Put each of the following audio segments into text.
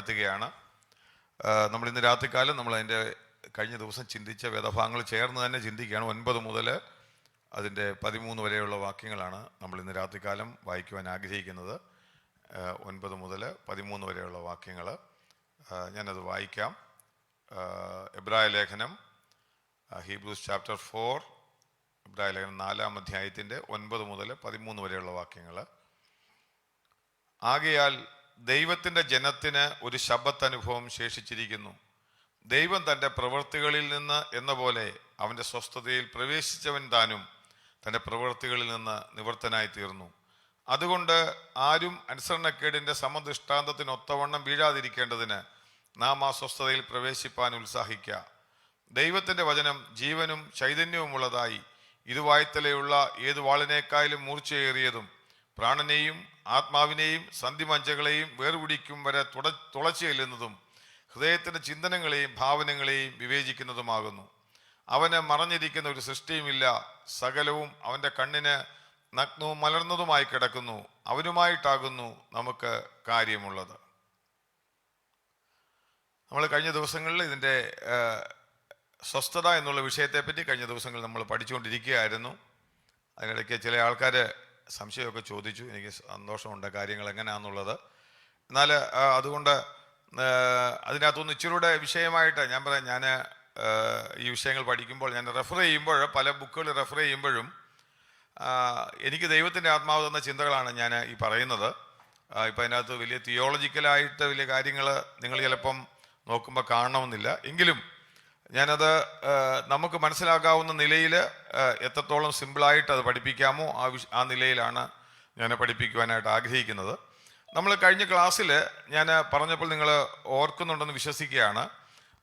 എത്തുകയാണ്. നമ്മൾ ഇന്ന് രാത്രികാലം നമ്മൾ അതിൻ്റെ കഴിഞ്ഞ ദിവസം ചിന്തിച്ച വേദഭാഗങ്ങൾ ചേർന്ന് തന്നെ ചിന്തിക്കുകയാണ്. 9 മുതൽ അതിൻ്റെ 13 വരെയുള്ള വാക്യങ്ങളാണ് നമ്മൾ ഇന്ന് രാത്രികാലം വായിക്കുവാൻ ആഗ്രഹിക്കുന്നത്. 9 മുതൽ 13 വരെയുള്ള വാക്യങ്ങൾ ഞാനത് വായിക്കാം. എബ്രായ ലേഖനം ഹീബ്രൂസ് ചാപ്റ്റർ 4, എബ്രായ ലേഖനം 4-ാം അധ്യായത്തിൻ്റെ 9 മുതൽ 13 വരെയുള്ള വാക്യങ്ങൾ. ആകയാൽ ദൈവത്തിൻ്റെ ജനത്തിന് ഒരു ശബ്ബത്ത് അനുഭവം ശേഷിച്ചിരിക്കുന്നു. ദൈവം തൻ്റെ പ്രവൃത്തികളിൽ നിന്ന് എന്ന പോലെ അവൻ്റെ സ്വസ്ഥതയിൽ പ്രവേശിച്ചവൻ താനും തൻ്റെ പ്രവൃത്തികളിൽ നിന്ന് നിവൃത്തനായി തീർന്നു. അതുകൊണ്ട് ആരും അനുസരണക്കേടിൻ്റെ സമദൃഷ്ടാന്തത്തിനൊത്തവണ്ണം വീഴാതിരിക്കേണ്ടതിന് നാം ആ സ്വസ്ഥതയിൽ പ്രവേശിപ്പാൻ ഉത്സാഹിക്കുക. ദൈവത്തിൻ്റെ വചനം ജീവനും ചൈതന്യവുമുള്ളതായി ഇരുവായ്ത്തലയുള്ള ഏത് വാളിനേക്കാളും മൂർച്ചയേറിയതും പ്രാണനെയും ആത്മാവിനെയും സന്ധിമഞ്ചകളെയും വേർപിടിക്കും വരെ തുളച്ചു ചെല്ലുന്നതും ഹൃദയത്തിൻ്റെ ചിന്തനങ്ങളെയും ഭാവനങ്ങളെയും വിവേചിക്കുന്നതുമാകുന്നു. അവന് മറഞ്ഞിരിക്കുന്ന ഒരു സൃഷ്ടിയുമില്ല. സകലവും അവൻ്റെ കണ്ണിന് നഗ്നവും മലർന്നതുമായി കിടക്കുന്നു. അവനുമായിട്ടാകുന്നു നമുക്ക് കാര്യമുള്ളത്. നമ്മൾ കഴിഞ്ഞ ദിവസങ്ങളിൽ ഇതിൻ്റെ സ്വസ്ഥത എന്നുള്ള വിഷയത്തെപ്പറ്റി കഴിഞ്ഞ ദിവസങ്ങളിൽ നമ്മൾ പഠിച്ചുകൊണ്ടിരിക്കുകയായിരുന്നു. അതിനിടയ്ക്ക് ചില ആൾക്കാർ സംശയമൊക്കെ ചോദിച്ചു. എനിക്ക് സന്തോഷമുണ്ട് കാര്യങ്ങൾ എങ്ങനെയാണെന്നുള്ളത്. എന്നാൽ അതുകൊണ്ട് അതിനകത്തൊന്ന് ഇച്ചിരൂടെ വിഷയമായിട്ട് ഞാൻ പറയാം. ഞാൻ ഈ വിഷയങ്ങൾ പഠിക്കുമ്പോൾ ഞാൻ റെഫർ ചെയ്യുമ്പോൾ പല ബുക്കുകൾ റെഫർ ചെയ്യുമ്പോഴും എനിക്ക് ദൈവത്തിൻ്റെ ആത്മാവ് തന്ന ചിന്തകളാണ് ഞാൻ ഈ പറയുന്നത്. ഇപ്പം അതിനകത്ത് വലിയ തിയോളജിക്കലായിട്ട് വലിയ കാര്യങ്ങൾ നിങ്ങൾ ചിലപ്പം നോക്കുമ്പോൾ കാണണമെന്നില്ല. എങ്കിലും ഞാനത് നമുക്ക് മനസ്സിലാക്കാവുന്ന നിലയിൽ എത്രത്തോളം സിമ്പിളായിട്ട് അത് പഠിപ്പിക്കാമോ ആ നിലയിലാണ് ഞാൻ പഠിപ്പിക്കുവാനായിട്ട് ആഗ്രഹിക്കുന്നത്. നമ്മൾ കഴിഞ്ഞ ക്ലാസ്സിൽ ഞാൻ പറഞ്ഞപ്പോൾ നിങ്ങൾ ഓർക്കുന്നുണ്ടെന്ന് വിശ്വസിക്കുകയാണ്.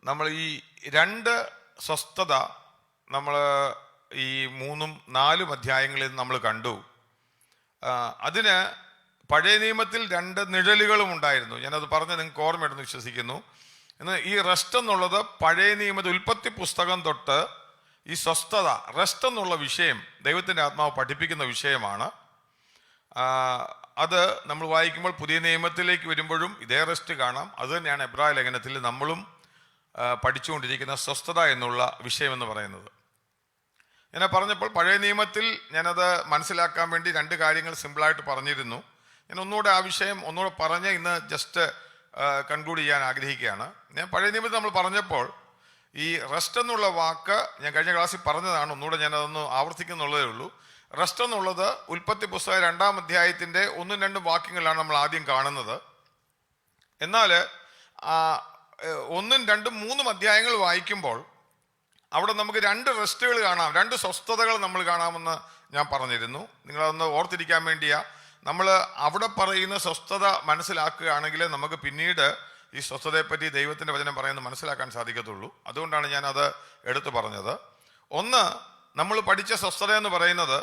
നമ്മൾ ഈ 2 സ്വസ്ഥത നമ്മൾ ഈ 3ഉം 4ഉം അധ്യായങ്ങളിൽ നമ്മൾ കണ്ടു. അതിന് പഴയ നിയമത്തിൽ 2 നിഴലുകളും ഉണ്ടായിരുന്നു. ഞാനത് പറഞ്ഞ് നിങ്ങൾക്ക് ഓർമ്മയുണ്ടെന്ന് വിശ്വസിക്കുന്നു. എന്നാൽ ഈ റെസ്റ്റ് എന്നുള്ളത് പഴയ നിയമത്തിൽ ഉൽപ്പത്തി പുസ്തകം തൊട്ട് ഈ സ്വസ്ഥത റെസ്റ്റ് എന്നുള്ള വിഷയം ദൈവത്തിൻ്റെ ആത്മാവ് പഠിപ്പിക്കുന്ന വിഷയമാണ്. അത് നമ്മൾ വായിക്കുമ്പോൾ പുതിയ നിയമത്തിലേക്ക് വരുമ്പോഴും ഇതേ റെസ്റ്റ് കാണാം. അത് തന്നെയാണ് എബ്രായ ലേഖനത്തിൽ നമ്മളും പഠിച്ചുകൊണ്ടിരിക്കുന്ന സ്വസ്ഥത എന്നുള്ള വിഷയം എന്ന് പറയുന്നത്. ഞാൻ പറഞ്ഞപ്പോൾ പഴയ നിയമത്തിൽ ഞാനത് മനസ്സിലാക്കാൻ വേണ്ടി 2 കാര്യങ്ങൾ സിമ്പിളായിട്ട് പറഞ്ഞിരുന്നു. ഞാൻ ഒന്നുകൂടെ ആ വിഷയം ഒന്നുകൂടെ പറഞ്ഞ് ഇന്ന് ജസ്റ്റ് കൺക്ലൂഡ് ചെയ്യാൻ ആഗ്രഹിക്കുകയാണ്. ഞാൻ പഴയ നിയമത്തിൽ നമ്മൾ പറഞ്ഞപ്പോൾ ഈ റെസ്റ്റ് എന്നുള്ള വാക്ക് ഞാൻ കഴിഞ്ഞ ക്ലാസ്സിൽ പറഞ്ഞതാണ്. ഒന്നുകൂടെ ഞാനതൊന്ന് ആവർത്തിക്കുന്നുള്ളതേ ഉള്ളൂ. റെസ്റ്റ് എന്നുള്ളത് ഉൽപ്പത്തി പുസ്തകം 2-ാം അധ്യായത്തിൻ്റെ 1-2 വാക്യങ്ങളാണ് നമ്മൾ ആദ്യം കാണുന്നത്. എന്നാൽ 1, 2, 3 അധ്യായങ്ങൾ വായിക്കുമ്പോൾ അവിടെ നമുക്ക് 2 റെസ്റ്റുകൾ കാണാം, 2 സ്വസ്ഥതകൾ നമ്മൾ കാണാമെന്ന് ഞാൻ പറഞ്ഞിരുന്നു. നിങ്ങളതൊന്ന് ഓർത്തിരിക്കാൻ വേണ്ടിയാ. നമ്മൾ അവിടെ പറയുന്ന സ്വസ്ഥത മനസ്സിലാക്കുകയാണെങ്കിൽ നമുക്ക് പിന്നീട് ഈ സ്വസ്ഥതയെപ്പറ്റി ദൈവത്തിൻ്റെ വചനം പറയുന്നത് മനസ്സിലാക്കാൻ സാധിക്കത്തുള്ളൂ. അതുകൊണ്ടാണ് ഞാനത് എടുത്തു പറഞ്ഞത്. ഒന്ന്, നമ്മൾ പഠിച്ച സ്വസ്ഥത എന്ന് പറയുന്നത്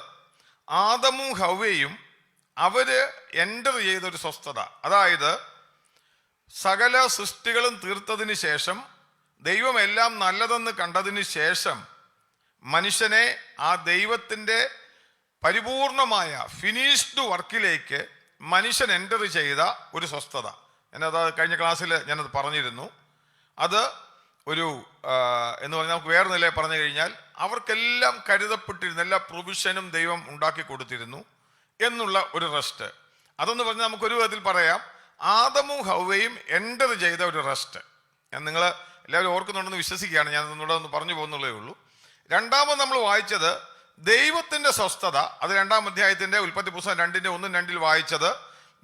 ആദമും ഹവ്വയും അവര് എൻ്റർ ചെയ്തൊരു സ്വസ്ഥത. അതായത് സകല സൃഷ്ടികളും തീർത്തതിന് ശേഷം ദൈവം എല്ലാം നല്ലതെന്ന് കണ്ടതിന് ശേഷം മനുഷ്യനെ ആ ദൈവത്തിൻ്റെ പരിപൂർണമായ ഫിനിഷ്ഡ് വർക്കിലേക്ക് മനുഷ്യൻ എൻ്റർ ചെയ്ത ഒരു സ്വസ്ഥത. ഞാനത് കഴിഞ്ഞ ക്ലാസ്സിൽ ഞാനത് പറഞ്ഞിരുന്നു. അത് ഒരു എന്ന് പറഞ്ഞാൽ നമുക്ക് വേറെ നിലയിൽ പറഞ്ഞു കഴിഞ്ഞാൽ അവർക്കെല്ലാം കരുതപ്പെട്ടിരുന്നു, എല്ലാ പ്രൊവിഷനും ദൈവം ഉണ്ടാക്കി കൊടുത്തിരുന്നു എന്നുള്ള ഒരു റെസ്റ്റ്. അതെന്ന് പറഞ്ഞാൽ നമുക്കൊരു വിധത്തിൽ പറയാം ആദമും ഹവ്വയും എൻ്റർ ചെയ്ത ഒരു റെസ്റ്റ്. ഞാൻ നിങ്ങൾ എല്ലാവരും ഓർക്കുന്നുണ്ടെന്ന് വിശ്വസിക്കുകയാണ്. ഞാനതൊന്നുകൂടെ ഒന്ന് പറഞ്ഞു പോകുന്നുള്ളേ ഉള്ളൂ. രണ്ടാമത് നമ്മൾ വായിച്ചത് ദൈവത്തിൻ്റെ സ്വസ്ഥത. അത് 2-ാം അധ്യായത്തിൻ്റെ ഉൽപ്പത്തി പുസ്തകം 2-ന്റെ 1-2 വായിച്ചത്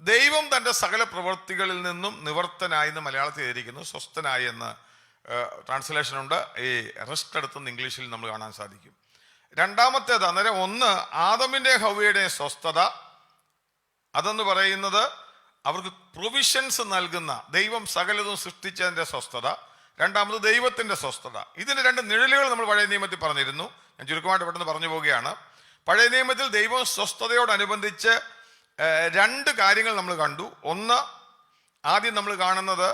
ദൈവം തൻ്റെ സകല പ്രവൃത്തികളിൽ നിന്നും നിവർത്തനായി എന്ന് മലയാളത്തിൽ എഴുതിയിരിക്കുന്നു. സ്വസ്ഥനായി എന്ന് ട്രാൻസ്ലേഷൻ ഉണ്ട്. ഈ റെസ്റ്റ് എടുത്തെന്ന് ഇംഗ്ലീഷിൽ നമ്മൾ കാണാൻ സാധിക്കും. രണ്ടാമത്തേത് അന്നേരം 1 ആദമിൻ്റെ ഹവ്വയുടെ സ്വസ്ഥത. അതെന്ന് പറയുന്നത് അവർക്ക് പ്രൊവിഷൻസ് നൽകുന്ന ദൈവം സകലതും സൃഷ്ടിച്ചതിൻ്റെ സ്വസ്ഥത. രണ്ടാമത് ദൈവത്തിൻ്റെ സ്വസ്ഥത. ഇതിന് 2 നിഴലുകൾ നമ്മൾ പഴയ നിയമത്തിൽ പറഞ്ഞിരുന്നു. ഞാൻ ചുരുക്കമായിട്ട് പെട്ടെന്ന് പറഞ്ഞു പോവുകയാണ്. പഴയ നിയമത്തിൽ ദൈവം സ്വസ്ഥതയോടനുബന്ധിച്ച് 2 കാര്യങ്ങൾ നമ്മൾ കണ്ടു. ഒന്ന്, ആദ്യം നമ്മൾ കാണുന്നത്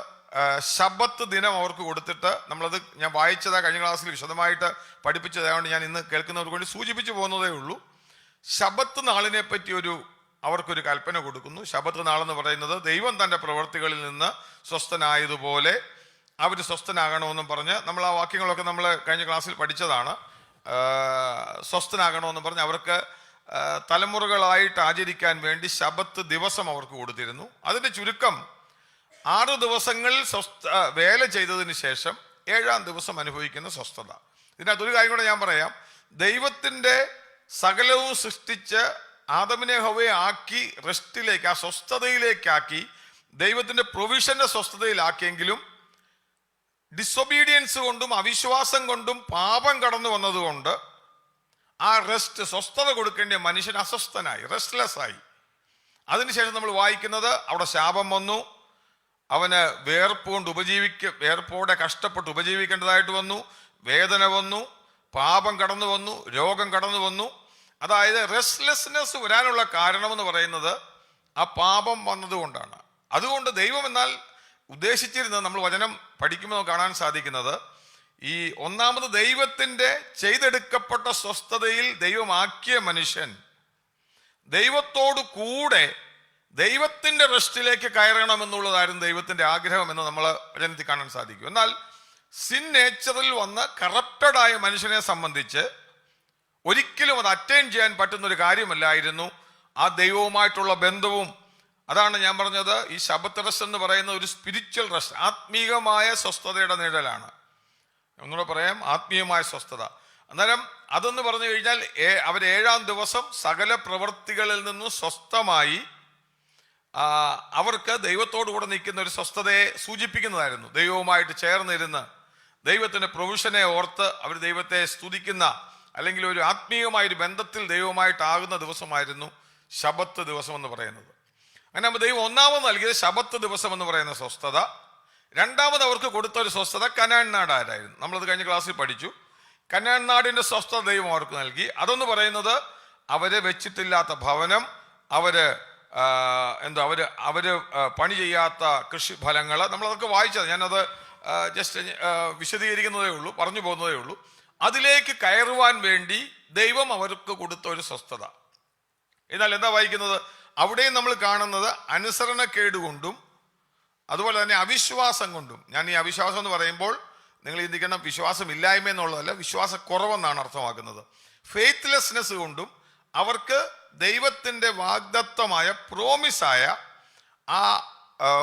ശബ്ബത്ത് ദിനം അവർക്ക് കൊടുത്തിട്ട് നമ്മളത് ഞാൻ വായിച്ചതാ കഴിഞ്ഞ ക്ലാസ്സിൽ വിശദമായിട്ട് പഠിപ്പിച്ചതായതുകൊണ്ട് ഞാൻ ഇന്ന് കേൾക്കുന്നവർക്ക് വേണ്ടി സൂചിപ്പിച്ചു പോകുന്നതേ ഉള്ളൂ. ശബ്ബത്ത് നാളിനെ പറ്റി ഒരു അവർക്കൊരു കൽപ്പന കൊടുക്കുന്നു. ശബത്ത് നാളെന്ന് പറയുന്നത് ദൈവം തൻ്റെ പ്രവൃത്തികളിൽ നിന്ന് സ്വസ്ഥനായതുപോലെ അവർ സ്വസ്ഥനാകണമെന്നും പറഞ്ഞ് നമ്മൾ ആ വാക്യങ്ങളൊക്കെ നമ്മൾ കഴിഞ്ഞ ക്ലാസ്സിൽ പഠിച്ചതാണ്. സ്വസ്ഥനാകണമെന്ന് പറഞ്ഞ് അവർക്ക് തലമുറകളായിട്ട് ആചരിക്കാൻ വേണ്ടി ശബത്ത് ദിവസം അവർക്ക് കൊടുത്തിരുന്നു. അതിൻ്റെ ചുരുക്കം 6 ദിവസങ്ങളിൽ വേല ചെയ്തതിന് ശേഷം 7-ാം ദിവസം അനുഭവിക്കുന്ന സ്വസ്ഥത. ഇതിനകത്തൊരു കാര്യം കൂടെ ഞാൻ പറയാം. ദൈവത്തിൻ്റെ സകലവും സൃഷ്ടിച്ച് ആദമിനെ ഹവ്വയെ ആക്കി റെസ്റ്റിലേക്ക്, ആ സ്വസ്ഥതയിലേക്കാക്കി, ദൈവത്തിൻ്റെ പ്രൊവിഷന്റെ സ്വസ്ഥതയിലാക്കിയെങ്കിലും ഡിസൊബീഡിയൻസ് കൊണ്ടും അവിശ്വാസം കൊണ്ടും പാപം കടന്നു വന്നതുകൊണ്ട് ആ റെസ്റ്റ്, സ്വസ്ഥത കൊടുക്കേണ്ട മനുഷ്യൻ അസ്വസ്ഥനായി, റെസ്റ്റ്ലെസ് ആയി. അതിനുശേഷം നമ്മൾ വായിക്കുന്നത് അവിടെ ശാപം വന്നു, അവന് വേർപ്പോടെ കഷ്ടപ്പെട്ട് ഉപജീവിക്കേണ്ടതായിട്ട് വന്നു, വേദന വന്നു, പാപം കടന്നു വന്നു, രോഗം കടന്നു വന്നു. അതായത് റെസ്റ്റ്ലെസ്നെസ് വരാനുള്ള കാരണമെന്ന് പറയുന്നത് ആ പാപം വന്നതുകൊണ്ടാണ്. അതുകൊണ്ട് ദൈവം എന്നാൽ ഉദ്ദേശിച്ചിരുന്നത്, നമ്മൾ വചനം പഠിക്കുമ്പോൾ കാണാൻ സാധിക്കുന്നത്, ഈ ഒന്നാമത് ദൈവത്തിൻ്റെ ചെയ്തെടുക്കപ്പെട്ട സ്വസ്ഥതയിൽ ദൈവമാക്കിയ മനുഷ്യൻ ദൈവത്തോടു കൂടെ ദൈവത്തിൻ്റെ റെസ്റ്റിലേക്ക് കയറണമെന്നുള്ളതായിരുന്നു ദൈവത്തിൻ്റെ ആഗ്രഹം എന്ന് നമ്മൾ വചനത്തിൽ കാണാൻ സാധിക്കും. എന്നാൽ സിൻ നേച്ചറിൽ വന്ന് കറപ്റ്റഡായ മനുഷ്യനെ സംബന്ധിച്ച് ഒരിക്കലും അത് അറ്റൈൻ ചെയ്യാൻ പറ്റുന്ന ഒരു കാര്യമല്ലായിരുന്നു ആ ദൈവവുമായിട്ടുള്ള ബന്ധവും. അതാണ് ഞാൻ പറഞ്ഞത്, ഈ ശബത്ത് റെസ്റ്റ് എന്ന് പറയുന്ന ഒരു സ്പിരിച്വൽ റെസ്റ്റ്, ആത്മീയമായ സ്വസ്ഥതയുടെ നിഴലാണ്. ഒന്നുകൂടെ പറയാം, ആത്മീയമായ സ്വസ്ഥത. അന്നേരം അതെന്ന് പറഞ്ഞു കഴിഞ്ഞാൽ അവർ 7-ാം ദിവസം സകല പ്രവൃത്തികളിൽ നിന്നും സ്വസ്ഥമായി അവർക്ക് ദൈവത്തോടു കൂടെ നിൽക്കുന്ന ഒരു സ്വസ്ഥതയെ സൂചിപ്പിക്കുന്നതായിരുന്നു. ദൈവവുമായിട്ട് ചേർന്നിരുന്ന് ദൈവത്തിൻ്റെ പ്രൊവിഷനെ ഓർത്ത് അവർ ദൈവത്തെ സ്തുതിക്കുന്ന, അല്ലെങ്കിൽ ഒരു ആത്മീയമായൊരു ബന്ധത്തിൽ ദൈവവുമായിട്ടാകുന്ന ദിവസമായിരുന്നു ശബത്ത് ദിവസം എന്ന് പറയുന്നത്. അങ്ങനെ നമ്മൾ ദൈവം ഒന്നാമത് നൽകിയത് ശബത്ത് ദിവസം എന്ന് പറയുന്ന സ്വസ്ഥത. രണ്ടാമത് അവർക്ക് കൊടുത്ത ഒരു സ്വസ്ഥത കനാൻ നാടായിരുന്നു. നമ്മളത് കഴിഞ്ഞ ക്ലാസ്സിൽ പഠിച്ചു. കനാൻ നാടിൻ്റെ സ്വസ്ഥത ദൈവം അവർക്ക് നൽകി. അതെന്ന് പറയുന്നത് അവര് വെച്ചിട്ടില്ലാത്ത ഭവനം, അവര് പണി ചെയ്യാത്ത കൃഷിഫലങ്ങൾ, നമ്മളതൊക്കെ വായിച്ചത്, ഞാനത് ജസ്റ്റ് വിശദീകരിക്കുന്നതേ ഉള്ളൂ, പറഞ്ഞു പോകുന്നതേ ഉള്ളൂ. അതിലേക്ക് കയറുവാൻ വേണ്ടി ദൈവം അവർക്ക് കൊടുത്ത ഒരു സ്വസ്ഥത. എന്നാൽ എന്താ വായിക്കുന്നത്? അവിടെയും നമ്മൾ കാണുന്നത് അനുസരണക്കേട് കൊണ്ടും അതുപോലെ തന്നെ അവിശ്വാസം കൊണ്ടും. ഞാൻ ഈ അവിശ്വാസം എന്ന് പറയുമ്പോൾ നിങ്ങൾ ചിന്തിക്കണം, വിശ്വാസമില്ലായ്മ എന്നുള്ളതല്ല, വിശ്വാസക്കുറവെന്നാണ് അർത്ഥമാക്കുന്നത്. ഫെയ്ത്ത്ലെസ്നെസ് കൊണ്ടും അവർക്ക് ദൈവത്തിൻ്റെ വാഗ്ദത്തമായ പ്രോമിസായ ആ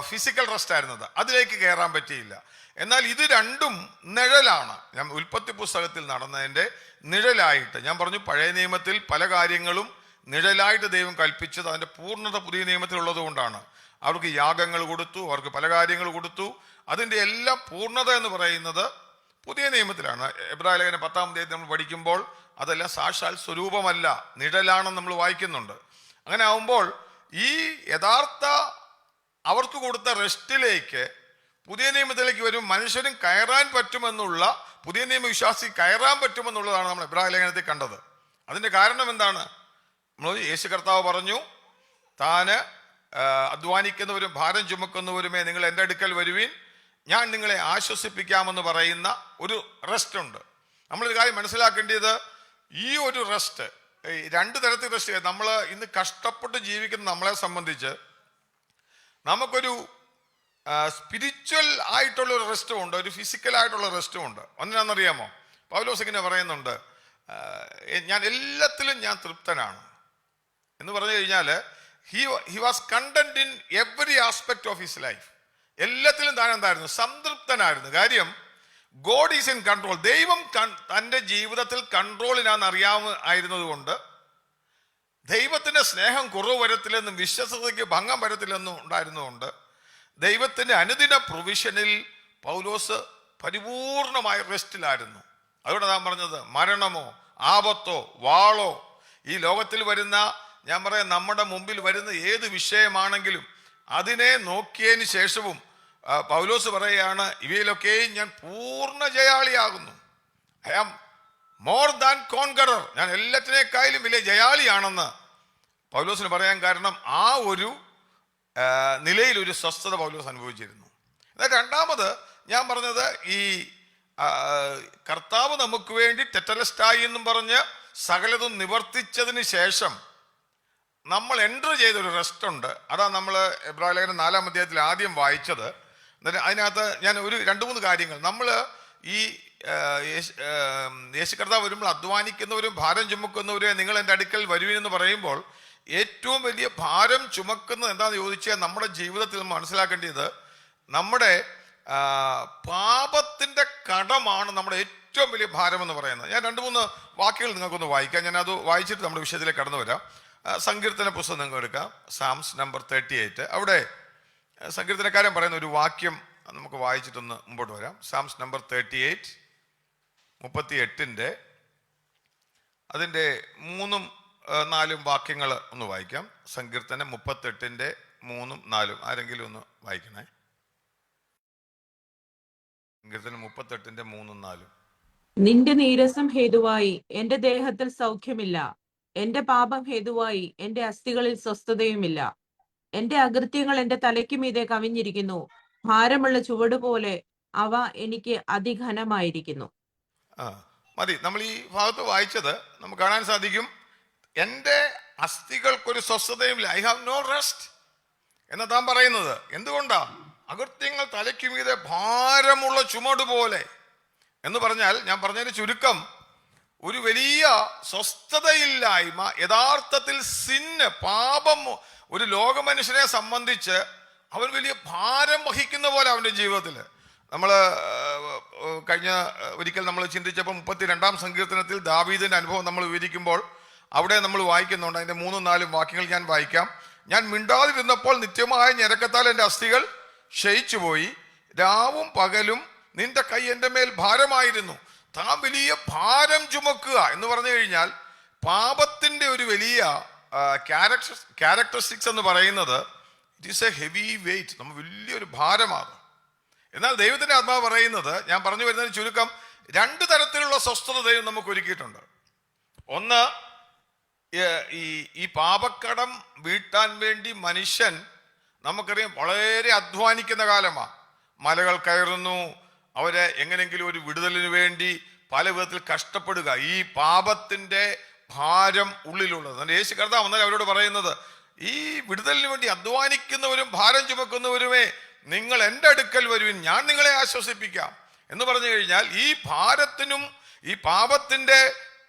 ഫിസിക്കൽ റെസ്റ്റ് ആയിരുന്നത്, അതിലേക്ക് കയറാൻ പറ്റിയില്ല. എന്നാൽ ഇത് രണ്ടും നിഴലാണ്. ഞാൻ ഉൽപ്പത്തി പുസ്തകത്തിൽ നടന്നതിൻ്റെ നിഴലായിട്ട് ഞാൻ പറഞ്ഞു, പഴയ നിയമത്തിൽ പല കാര്യങ്ങളും നിഴലായിട്ട് ദൈവം കൽപ്പിച്ചത് അതിൻ്റെ പൂർണ്ണത പുതിയ നിയമത്തിലുള്ളത് കൊണ്ടാണ്. അവർക്ക് യാഗങ്ങൾ കൊടുത്തു, അവർക്ക് പല കാര്യങ്ങൾ കൊടുത്തു. അതിൻ്റെ എല്ലാ പൂർണ്ണത എന്ന് പറയുന്നത് പുതിയ നിയമത്തിലാണ്. എബ്രായ ലേഖനം 10-ാം അധ്യായത്തിൽ നമ്മൾ പഠിക്കുമ്പോൾ അതെല്ലാം സാക്ഷാൽ സ്വരൂപമല്ല, നിഴലാണെന്ന് നമ്മൾ വായിക്കുന്നുണ്ട്. അങ്ങനെ ആവുമ്പോൾ ഈ യഥാർത്ഥ അവർക്ക് കൊടുത്ത റെസ്റ്റിലേക്ക് പുതിയ നിയമത്തിലേക്ക് വരും മനുഷ്യനും കയറാൻ പറ്റുമെന്നുള്ള, പുതിയ നിയമ വിശ്വാസി കയറാൻ പറ്റുമെന്നുള്ളതാണ് നമ്മൾ എബ്രായ ലേഖനത്തിൽ കണ്ടത്. അതിൻ്റെ കാരണം എന്താണ്? നമ്മൾ യേശു കർത്താവ് പറഞ്ഞു, താന് അധ്വാനിക്കുന്നവരും ഭാരം ചുമക്കുന്നവരുമേ നിങ്ങൾ എൻ്റെ അടുക്കൽ വരുവീൻ, ഞാൻ നിങ്ങളെ ആശ്വസിപ്പിക്കാമെന്ന് പറയുന്ന ഒരു റെസ്റ്റ് ഉണ്ട്. നമ്മളൊരു കാര്യം മനസ്സിലാക്കേണ്ടത്, ഈ ഒരു റെസ്റ്റ്, 2 തരത്തിൽ റെസ്റ്റ്. നമ്മൾ ഇന്ന് കഷ്ടപ്പെട്ട് ജീവിക്കുന്ന നമ്മളെ സംബന്ധിച്ച് നമുക്കൊരു സ്പിരിച്വൽ ആയിട്ടുള്ള ഒരു റെസ്റ്റും ഉണ്ട്, ഒരു ഫിസിക്കൽ ആയിട്ടുള്ള റെസ്റ്റും ഉണ്ട്. ഒന്നിനാണെന്നറിയാമോ? പൗലോസ് ഇങ്ങനെ പറയുന്നുണ്ട്, ഞാൻ എല്ലാത്തിലും ഞാൻ തൃപ്തനാണ് എന്ന് പറഞ്ഞു കഴിഞ്ഞാൽ he was content in every aspect of his life. എല്ലാത്തിലും താൻ എന്തായിരുന്നു? സംതൃപ്തനായിരുന്നു. കാര്യം ഗോഡ് ഈസ് ഇൻ കൺട്രോൾ. ദൈവം തൻ്റെ ജീവിതത്തിൽ കൺട്രോളിനാന്ന് അറിയാമായിരുന്നത് കൊണ്ട് ദൈവത്തിൻ്റെ സ്നേഹം കുറവ് വരത്തില്ലെന്നും വിശ്വസതയ്ക്ക് ഭംഗം വരത്തില്ലെന്നും ഉണ്ടായിരുന്നതുകൊണ്ട് ദൈവത്തിൻ്റെ അനുദിന പ്രൊവിഷനിൽ പൗലോസ് പരിപൂർണമായ റെസ്റ്റിലായിരുന്നു. അതുകൊണ്ട് ഞാൻ പറഞ്ഞത്, മരണമോ ആപത്തോ വാളോ ഈ ലോകത്തിൽ വരുന്ന, ഞാൻ പറയാം, നമ്മുടെ മുമ്പിൽ വരുന്ന ഏത് വിഷയമാണെങ്കിലും അതിനെ നോക്കിയതിന് ശേഷവും പൗലോസ് പറയുകയാണ്, ഇവയിലൊക്കെയും ഞാൻ പൂർണ്ണ ജയാളിയാകുന്നു. I am more than conqueror, ഞാൻ എല്ലാത്തിനേക്കാളും വലിയ ജയാളിയാണെന്ന് പൗലോസിന് പറയാൻ കാരണം ആ ഒരു നിലയിൽ ഒരു സ്വസ്ഥത പൗലോസ് അനുഭവിച്ചിരുന്നു. എന്നാൽ രണ്ടാമത് ഞാൻ പറഞ്ഞത്, ഈ കർത്താവ് നമുക്ക് വേണ്ടി ടെറ്റലസ്റ്റായി എന്നും പറഞ്ഞ് സകലതും നിവർത്തിച്ചതിന് ശേഷം നമ്മൾ എൻറ്റർ ചെയ്തൊരു റെസ്റ്റ് ഉണ്ട്. അതാണ് നമ്മൾ എബ്രായ ലേഖനം 4-ാം അധ്യായത്തിൽ ആദ്യം വായിച്ചത്. എന്നിട്ട് അതിനകത്ത് ഞാൻ ഒരു 2-3 കാര്യങ്ങൾ നമ്മൾ ഈ യേശു കർത്താവ് വരുമ്പോൾ അധ്വാനിക്കുന്നവരും ഭാരം ചുമക്കുന്നവരും നിങ്ങൾ എൻ്റെ അടുക്കൽ വരുവിനെന്ന് പറയുമ്പോൾ ഏറ്റവും വലിയ ഭാരം ചുമക്കുന്നത് എന്താണെന്ന് ചോദിച്ചാൽ നമ്മുടെ ജീവിതത്തിൽ നമ്മൾ മനസ്സിലാക്കേണ്ടത് നമ്മുടെ പാപത്തിൻ്റെ കടമാണ് നമ്മുടെ ഏറ്റവും വലിയ ഭാരമെന്ന് പറയുന്നത്. ഞാൻ 2-3 വാക്യങ്ങൾ നിങ്ങൾക്കൊന്ന് വായിക്കാം. ഞാൻ അത് വായിച്ചിട്ട് നമ്മുടെ വിഷയത്തിലേക്ക് കടന്നു വരാം. സങ്കീർത്തന പുസ്തകം നിങ്ങൾക്ക് എടുക്കാം, സാംസ് നമ്പർ 38. അവിടെ സങ്കീർത്തനക്കാരൻ പറയുന്ന ഒരു വാക്യം നമുക്ക് വായിച്ചിട്ടൊന്ന് മുമ്പോട്ട് വരാം. സാംസ് നമ്പർ 38, 38 അതിൻ്റെ 3-4 വാക്യങ്ങൾ ഒന്ന് വായിക്കാം. സങ്കീർത്തനം 38 3, 4 ആരെങ്കിലും ഒന്ന് വായിക്കണേ. സങ്കീർത്തനം 38 3, 4. നിന്റെ നീരസം ഹേതുവായി എന്റെ ദേഹത്തിൽ സൗഖ്യമില്ല, എന്റെ പാപം ഹേതുവായി എന്റെ അസ്ഥികളിൽ സ്വസ്ഥതയുമില്ല. എന്റെ അകൃത്യങ്ങൾ എന്റെ തലയ്ക്ക് മീതെ കവിഞ്ഞിരിക്കുന്നു, ഭാരമുള്ള ചുവട് പോലെ അവ എനിക്ക് അതിഘനമായിരിക്കുന്നു. മതി. നമ്മൾ ഈ ഭാഗത്ത് വായിച്ചത് നമുക്ക് കാണാൻ സാധിക്കും, എൻ്റെ അസ്ഥികൾക്കൊരു സ്വസ്ഥതയുമില്ല, ഐ ഹാവ് നോ റെസ്റ്റ് എന്ന് താൻ പറയുന്നത്. എന്തുകൊണ്ടാ? അകൃത്യങ്ങൾ തലയ്ക്ക് മീതെ ഭാരമുള്ള ചുമട് പോലെ എന്ന് പറഞ്ഞാൽ, ഞാൻ പറഞ്ഞതിന് ചുരുക്കം, ഒരു വലിയ സ്വസ്ഥതയില്ലായ്മ. യഥാർത്ഥത്തിൽ പാപം ഒരു ലോകമനുഷ്യനെ സംബന്ധിച്ച് അവൻ വലിയ ഭാരം വഹിക്കുന്ന പോലെ അവൻ്റെ ജീവിതത്തിൽ. നമ്മൾ കഴിഞ്ഞ ഒരിക്കൽ നമ്മൾ ചിന്തിച്ചപ്പോൾ 32-ാം സങ്കീർത്തനത്തിൽ ദാവീദിൻ്റെ അനുഭവം നമ്മൾ വിവരിക്കുമ്പോൾ അവിടെ നമ്മൾ വായിക്കുന്നുണ്ട്. അതിൻ്റെ 3-4 വാക്യങ്ങൾ ഞാൻ വായിക്കാം. ഞാൻ മിണ്ടാതിരുന്നപ്പോൾ നിത്യമായ ഞരക്കത്താൽ എൻ്റെ അസ്ഥികൾ ക്ഷയിച്ചുപോയി, രാവും പകലും നിന്റെ കൈ എൻ്റെ മേൽ ഭാരമായിരുന്നു. താൻ വലിയ ഭാരം ചുമക്കുക എന്ന് പറഞ്ഞു കഴിഞ്ഞാൽ പാപത്തിൻ്റെ ഒരു വലിയ ക്യാരക്ടറിസ്റ്റിക്സ് എന്ന് പറയുന്നത് it is A heavy weight, നമ്മൾ വലിയൊരു ഭാരമാകും. എന്നാൽ ദൈവത്തിൻ്റെ ആത്മാവ് പറയുന്നത്, ഞാൻ പറഞ്ഞു വരുന്നതിന് ചുരുക്കം, 2 തരത്തിലുള്ള സ്വസ്ഥത ദൈവം നമുക്ക് ഒരുക്കിയിട്ടുണ്ട്. ഒന്ന്, ഈ പാപക്കടം വീട്ടാൻ വേണ്ടി മനുഷ്യൻ, നമുക്കറിയാം, വളരെ അധ്വാനിക്കുന്ന കാലമാണ്. മലകൾ കയറുന്നു, അവരെ എങ്ങനെയെങ്കിലും ഒരു വിടുതലിന് വേണ്ടി പല വിധത്തിൽ കഷ്ടപ്പെടുക, ഈ പാപത്തിൻ്റെ ഭാരം ഉള്ളിലുള്ളത്. യേശു കർത്താവ് വന്നാൽ അവരോട് പറയുന്നത്, ഈ വിടുതലിന് വേണ്ടി അധ്വാനിക്കുന്നവരും ഭാരം ചുമക്കുന്നവരുമേ, നിങ്ങൾ എൻ്റെ അടുക്കൽ വരുവിൻ, ഞാൻ നിങ്ങളെ ആശ്വസിപ്പിക്കാം എന്ന് പറഞ്ഞു കഴിഞ്ഞാൽ, ഈ ഭാരത്തിനും ഈ പാപത്തിൻ്റെ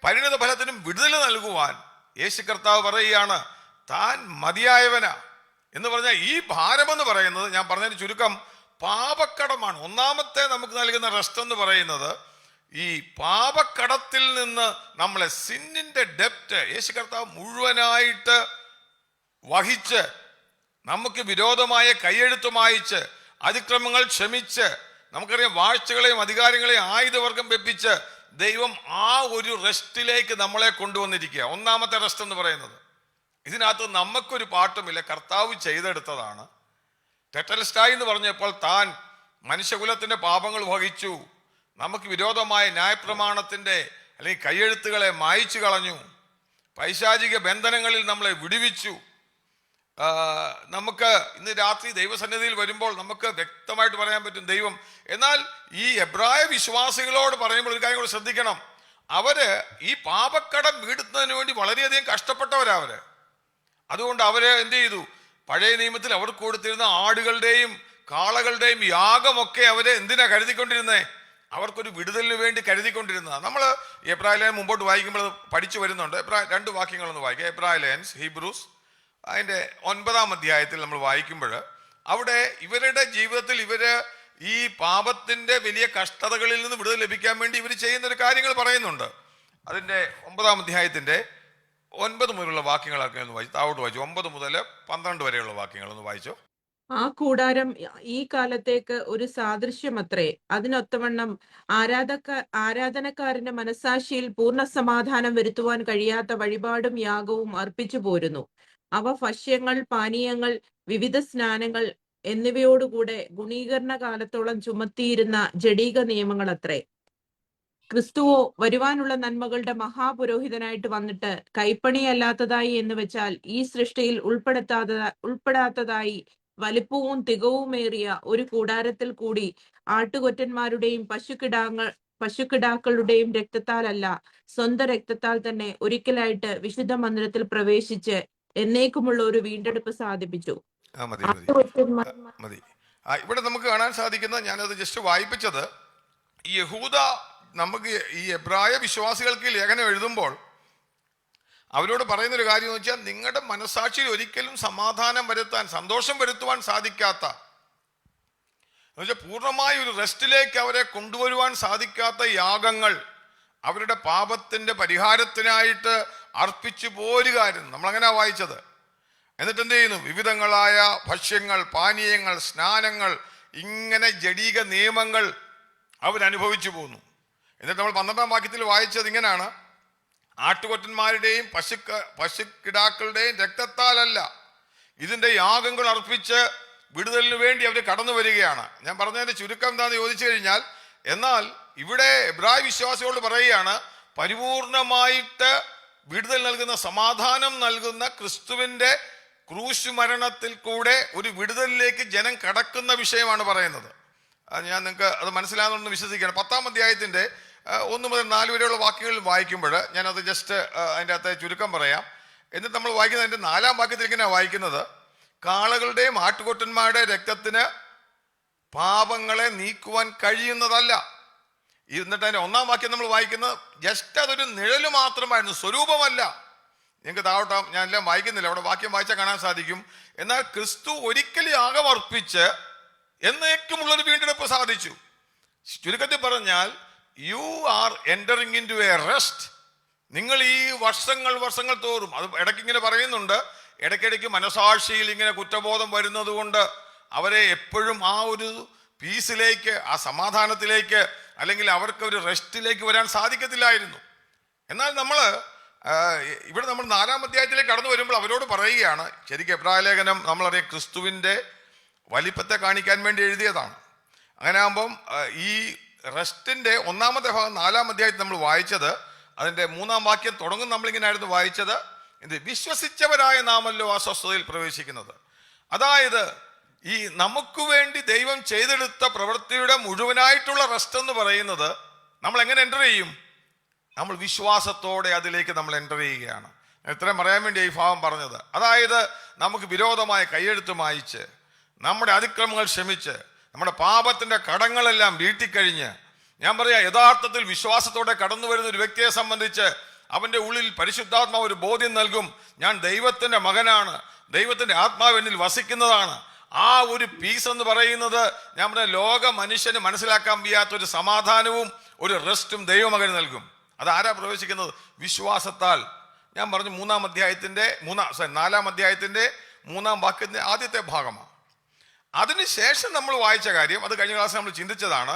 പരിണിത ഫലത്തിനും വിടുതൽ നൽകുവാൻ യേശു കർത്താവ് പറയുകയാണ്, താൻ മതിയായവനാ എന്ന് പറഞ്ഞാൽ, ഈ ഭാരമെന്ന് പറയുന്നത്, ഞാൻ പറഞ്ഞതിന് ചുരുക്കം, പാപക്കടമാണ്. ഒന്നാമത്തെ നമുക്ക് നൽകുന്ന റെസ്റ്റ് എന്ന് പറയുന്നത് ഈ പാപക്കടത്തിൽ നിന്ന് നമ്മളെ, സിന്നിന്റെ ഡെപ്റ്റ് യേശു കർത്താവ് മുഴുവനായിട്ട് വഹിച്ച്, നമുക്ക് വിരോധമായ കൈയെഴുത്ത് മായിച്ച്, അതിക്രമങ്ങൾ ക്ഷമിച്ച്, നമുക്കറിയാം വാഴ്ചകളെയും അധികാരങ്ങളെയും ആയുധവർഗം വെപ്പിച്ച് ദൈവം ആ ഒരു റെസ്റ്റിലേക്ക് നമ്മളെ കൊണ്ടുവന്നിരിക്കുക. ഒന്നാമത്തെ റെസ്റ്റ് എന്ന് പറയുന്നത്. ഇതിനകത്ത് നമുക്കൊരു പാട്ടുമില്ല, കർത്താവ് ചെയ്തെടുത്തതാണ്. ടെറ്റൽസ്റ്റായി എന്ന് പറഞ്ഞപ്പോൾ താൻ മനുഷ്യകുലത്തിന്റെ പാപങ്ങൾ വഹിച്ചു, നമുക്ക് വിരോധമായ ന്യായപ്രമാണത്തിന്റെ അല്ലെങ്കിൽ കൈയെഴുത്തുകളെ മായ്ച്ചു കളഞ്ഞു, പൈശാചിക ബന്ധനങ്ങളിൽ നമ്മളെ വിടുവിച്ചു. നമുക്ക് ഇന്ന് രാത്രി ദൈവസന്നിധിയിൽ വരുമ്പോൾ നമുക്ക് വ്യക്തമായിട്ട് പറയാൻ പറ്റും ദൈവം. എന്നാൽ ഈ എബ്രായ വിശ്വാസികളോട് പറയുമ്പോൾ ഒരു കാര്യം കൂടെ ശ്രദ്ധിക്കണം, അവര് ഈ പാപക്കടം വീടുന്നതിന് വേണ്ടി വളരെയധികം കഷ്ടപ്പെട്ടവരാ അവര്. അതുകൊണ്ട് അവര് എന്ത് ചെയ്തു? പഴയ നിയമത്തിൽ അവർക്ക് കൊടുത്തിരുന്ന ആടുകളുടെയും കാളകളുടെയും യാഗമൊക്കെ അവര് എന്തിനാ കരുതിക്കൊണ്ടിരുന്നേ? അവർക്കൊരു വിടുതലിന് വേണ്ടി കരുതിക്കൊണ്ടിരുന്നതാണ്. നമ്മൾ എബ്രായ ലേഖനം മുമ്പോട്ട് വായിക്കുമ്പോൾ പഠിച്ചു വരുന്നുണ്ട്. 2 വാക്യങ്ങളൊന്ന് വായിക്കാം. എബ്രായ ലേഖനം, ഹീബ്രൂസ് അതിൻ്റെ 9-ാം അധ്യായത്തിൽ നമ്മൾ വായിക്കുമ്പോൾ അവിടെ ഇവരുടെ ജീവിതത്തിൽ ഇവര് ഈ പാപത്തിന്റെ വലിയ കഷ്ടതകളിൽ നിന്ന് വിടുതൽ ലഭിക്കാൻ വേണ്ടി ഇവർ ചെയ്യുന്ന ഒരു കാര്യങ്ങൾ പറയുന്നുണ്ട്. അതിൻ്റെ 9-ാം അധ്യായത്തിന്റെ 9 മുതലുള്ള വാക്യങ്ങളൊക്കെ ഒന്ന് വായിച്ചു, താഴോട്ട് വായിച്ചു. 9 മുതൽ 12 വരെയുള്ള വാക്യങ്ങൾ ഒന്ന് വായിച്ചോ. ആ കൂടാരം ഈ കാലത്തേക്ക് ഒരു സാദൃശ്യമത്രേ. അതിനൊത്തവണ്ണം ആരാധനക്കാരന്റെ മനസാക്ഷിയിൽ പൂർണ്ണ സമാധാനം വരുത്തുവാൻ കഴിയാത്ത വഴിപാടും യാഗവും അർപ്പിച്ചു പോരുന്നു. അവ ഭക്ഷ്യങ്ങൾ, പാനീയങ്ങൾ, വിവിധ സ്നാനങ്ങൾ എന്നിവയോടുകൂടെ ഗുണീകരണ കാലത്തോളം ചുമത്തിയിരുന്ന ജഡീക നിയമങ്ങൾ അത്രേ. ക്രിസ്തുവോ വരുവാനുള്ള നന്മകളുടെ മഹാപുരോഹിതനായിട്ട് വന്നിട്ട് കൈപ്പണിയല്ലാത്തതായി എന്ന് വെച്ചാൽ ഈ സൃഷ്ടിയിൽ ഉൾപ്പെടാത്തതായി വലിപ്പവും തികവുമേറിയ ഒരു കൂടാരത്തിൽ കൂടി ആട്ടുകൊറ്റന്മാരുടെയും പശുക്കിടാക്കളുടെയും രക്തത്താലല്ല, സ്വന്തം രക്തത്താൽ തന്നെ ഒരിക്കലായിട്ട് വിശുദ്ധ മന്ദിരത്തിൽ പ്രവേശിച്ച് എന്നേക്കുമുള്ള ഒരു വീണ്ടെടുപ്പ് സാധിപ്പിച്ചു. മതി മതി ആട്ടുകൊറ്റന്മാർ മതി. ഇവിടെ നമുക്ക് കാണാൻ സാധിക്കുന്ന, ഞാനത് ജസ്റ്റ് വായിപ്പിച്ചത്, ഈ യഹൂദ നമുക്ക് ഈ എബ്രായ വിശ്വാസികൾക്ക് ലേഖനം എഴുതുമ്പോൾ അവരോട് പറയുന്നൊരു കാര്യം എന്ന് വെച്ചാൽ, നിങ്ങളുടെ മനസ്സാക്ഷിയിൽ ഒരിക്കലും സമാധാനം വരുത്താൻ, സന്തോഷം വരുത്തുവാൻ സാധിക്കാത്ത, എന്നുവെച്ചാൽ പൂർണ്ണമായ ഒരു റെസ്റ്റിലേക്ക് അവരെ കൊണ്ടുവരുവാൻ സാധിക്കാത്ത യാഗങ്ങൾ അവരുടെ പാപത്തിന്റെ പരിഹാരത്തിനായിട്ട് അർപ്പിച്ചു പോരുകാരും. നമ്മളങ്ങനെ വായിച്ചത്. എന്നിട്ട് എന്ത് ചെയ്യുന്നു? വിവിധങ്ങളായ ഭക്ഷ്യങ്ങൾ, പാനീയങ്ങൾ, സ്നാനങ്ങൾ, ഇങ്ങനെ ജഡീക നിയമങ്ങൾ അവരനുഭവിച്ചു പോന്നു. എന്നിട്ട് നമ്മൾ 12-ാം വാക്യത്തിൽ വായിച്ചത് ഇങ്ങനെയാണ്: ആട്ടുകൊറ്റന്മാരുടെയും പശുക്കിടാക്കളുടെയും രക്തത്താലല്ല, ഇതിന്റെ യാഗങ്ങൾ അർപ്പിച്ച് വിടുതലിന് വേണ്ടി അവർ കടന്നു വരികയാണ്. ഞാൻ പറഞ്ഞതിന്റെ ചുരുക്കം എന്താണെന്ന് ചോദിച്ചു കഴിഞ്ഞാൽ, എന്നാൽ ഇവിടെ എബ്രായ വിശ്വാസികളോട് പറയുകയാണ്, പരിപൂർണമായിട്ട് വിടുതൽ നൽകുന്ന, സമാധാനം നൽകുന്ന ക്രിസ്തുവിന്റെ ക്രൂശ് മരണത്തിൽ കൂടെ ഒരു വിടുതലിലേക്ക് ജനം കടക്കുന്ന വിഷയമാണ് പറയുന്നത്. ഞാൻ നിങ്ങൾക്ക് അത് മനസ്സിലാകുന്നു വിശ്വസിക്കുകയാണ്. 10-ാം അധ്യായത്തിന്റെ 1 മുതൽ 4 വരെയുള്ള വാക്യങ്ങളിൽ വായിക്കുമ്പോൾ ഞാനത് ജസ്റ്റ് അതിൻ്റെ അകത്തെ ചുരുക്കം പറയാം. എന്നിട്ട് നമ്മൾ വായിക്കുന്നത് അതിൻ്റെ 4-ാം വാക്യത്തിൽ ഇങ്ങനെയാണ് വായിക്കുന്നത്: കാളകളുടെയും ആട്ടുകൊറ്റന്മാരുടെ രക്തത്തിന് പാപങ്ങളെ നീക്കുവാൻ കഴിയുന്നതല്ല. എന്നിട്ട് അതിൻ്റെ 1-ാം വാക്യം നമ്മൾ വായിക്കുന്നത് ജസ്റ്റ് അതൊരു നിഴല് മാത്രമായിരുന്നു, സ്വരൂപമല്ല. നിങ്ങൾക്ക് താവട്ടെ, ഞാൻ എല്ലാം വായിക്കുന്നില്ല, അവിടെ വാക്യം വായിച്ചാൽ കാണാൻ സാധിക്കും. എന്നാൽ ക്രിസ്തു ഒരിക്കലും യാഗമർപ്പിച്ച് എന്നേക്കുമുള്ളൊരു വീണ്ടെടുപ്പ് സാധിച്ചു. ചുരുക്കത്തിൽ പറഞ്ഞാൽ, you are entering into a rest. നിങ്ങൾ ഈ വർഷങ്ങൾ തോറും, അത് ഇടയ്ക്കിങ്ങനെ പറയുന്നുണ്ട്, ഇടയ്ക്കിടയ്ക്ക് മനസാക്ഷിയിൽ ഇങ്ങനെ കുറ്റബോധം വരുന്നത് കൊണ്ട് അവരെ എപ്പോഴും ആ ഒരു പീസിലേക്ക്, ആ സമാധാനത്തിലേക്ക്, അല്ലെങ്കിൽ അവർക്ക് ഒരു റെസ്റ്റിലേക്ക് വരാൻ സാധിക്കത്തില്ലായിരുന്നു. എന്നാൽ ഇവിടെ നമ്മൾ 4-ാം അധ്യായത്തിലേക്ക് കടന്നു വരുമ്പോൾ അവരോട് പറയുകയാണ്, ശരിക്കും എബ്രായ ലേഖനം നമ്മളറിയാം ക്രിസ്തുവിൻ്റെ വലിപ്പത്തെ കാണിക്കാൻ വേണ്ടി എഴുതിയതാണ്. അങ്ങനെ ആകുമ്പം ഈ റെസ്റ്റിന്റെ 1-ാമത്തെ ഭാഗം 4-ാം അധ്യായത്തിൽ നമ്മൾ വായിച്ചത്, അതിന്റെ 3-ാം വാക്യം തുടങ്ങും നമ്മളിങ്ങനെ ആയിരുന്നു വായിച്ചത്: ഇത് വിശ്വസിച്ചവരായ നാമല്ലോ ആ സ്വസ്ഥതയിൽ പ്രവേശിക്കുന്നത്. അതായത് ഈ നമുക്ക് വേണ്ടി ദൈവം ചെയ്തെടുത്ത പ്രവൃത്തിയുടെ മുഴുവനായിട്ടുള്ള റെസ്റ്റ് എന്ന് പറയുന്നത് നമ്മൾ എങ്ങനെ എൻ്റർ ചെയ്യും? നമ്മൾ വിശ്വാസത്തോടെ അതിലേക്ക് നമ്മൾ എൻ്റർ ചെയ്യുകയാണ്. ഇത്രയും പറയാൻ വേണ്ടി ഈ ഭാഗം പറഞ്ഞത്. അതായത് നമുക്ക് വിരോധമായ കൈയെഴുത്ത് മായിച്ച്, നമ്മുടെ അതിക്രമങ്ങൾ ക്ഷമിച്ച്, നമ്മുടെ പാപത്തിന്റെ കടങ്ങളെല്ലാം വീട്ടിക്കഴിഞ്ഞ്, ഞാൻ പറയാം, യഥാർത്ഥത്തിൽ വിശ്വാസത്തോടെ കടന്നു വരുന്ന ഒരു വ്യക്തിയെ സംബന്ധിച്ച് അവന്റെ ഉള്ളിൽ പരിശുദ്ധാത്മാവ് ഒരു ബോധ്യം നൽകും: ഞാൻ ദൈവത്തിന്റെ മകനാണ്, ദൈവത്തിന്റെ ആത്മാവ് എന്നിൽ വസിക്കുന്നതാണ്. ആ ഒരു പീസ് എന്ന് പറയുന്നത് ഞാൻ പറഞ്ഞ ലോക മനുഷ്യന് മനസ്സിലാക്കാൻ വയ്യാത്തൊരു സമാധാനവും ഒരു റെസ്റ്റും ദൈവമകന് നൽകും. അതാരാ പ്രവേശിക്കുന്നത്? വിശ്വാസത്താൽ. ഞാൻ പറഞ്ഞു 4-ാം അധ്യായത്തിന്റെ 3-ാം വാക്യത്തിന്റെ ആദ്യത്തെ ഭാഗമാണ്. അതിനുശേഷം നമ്മൾ വായിച്ച കാര്യം, അത് കഴിഞ്ഞ ക്ലാസ്സിൽ നമ്മൾ ചിന്തിച്ചതാണ്.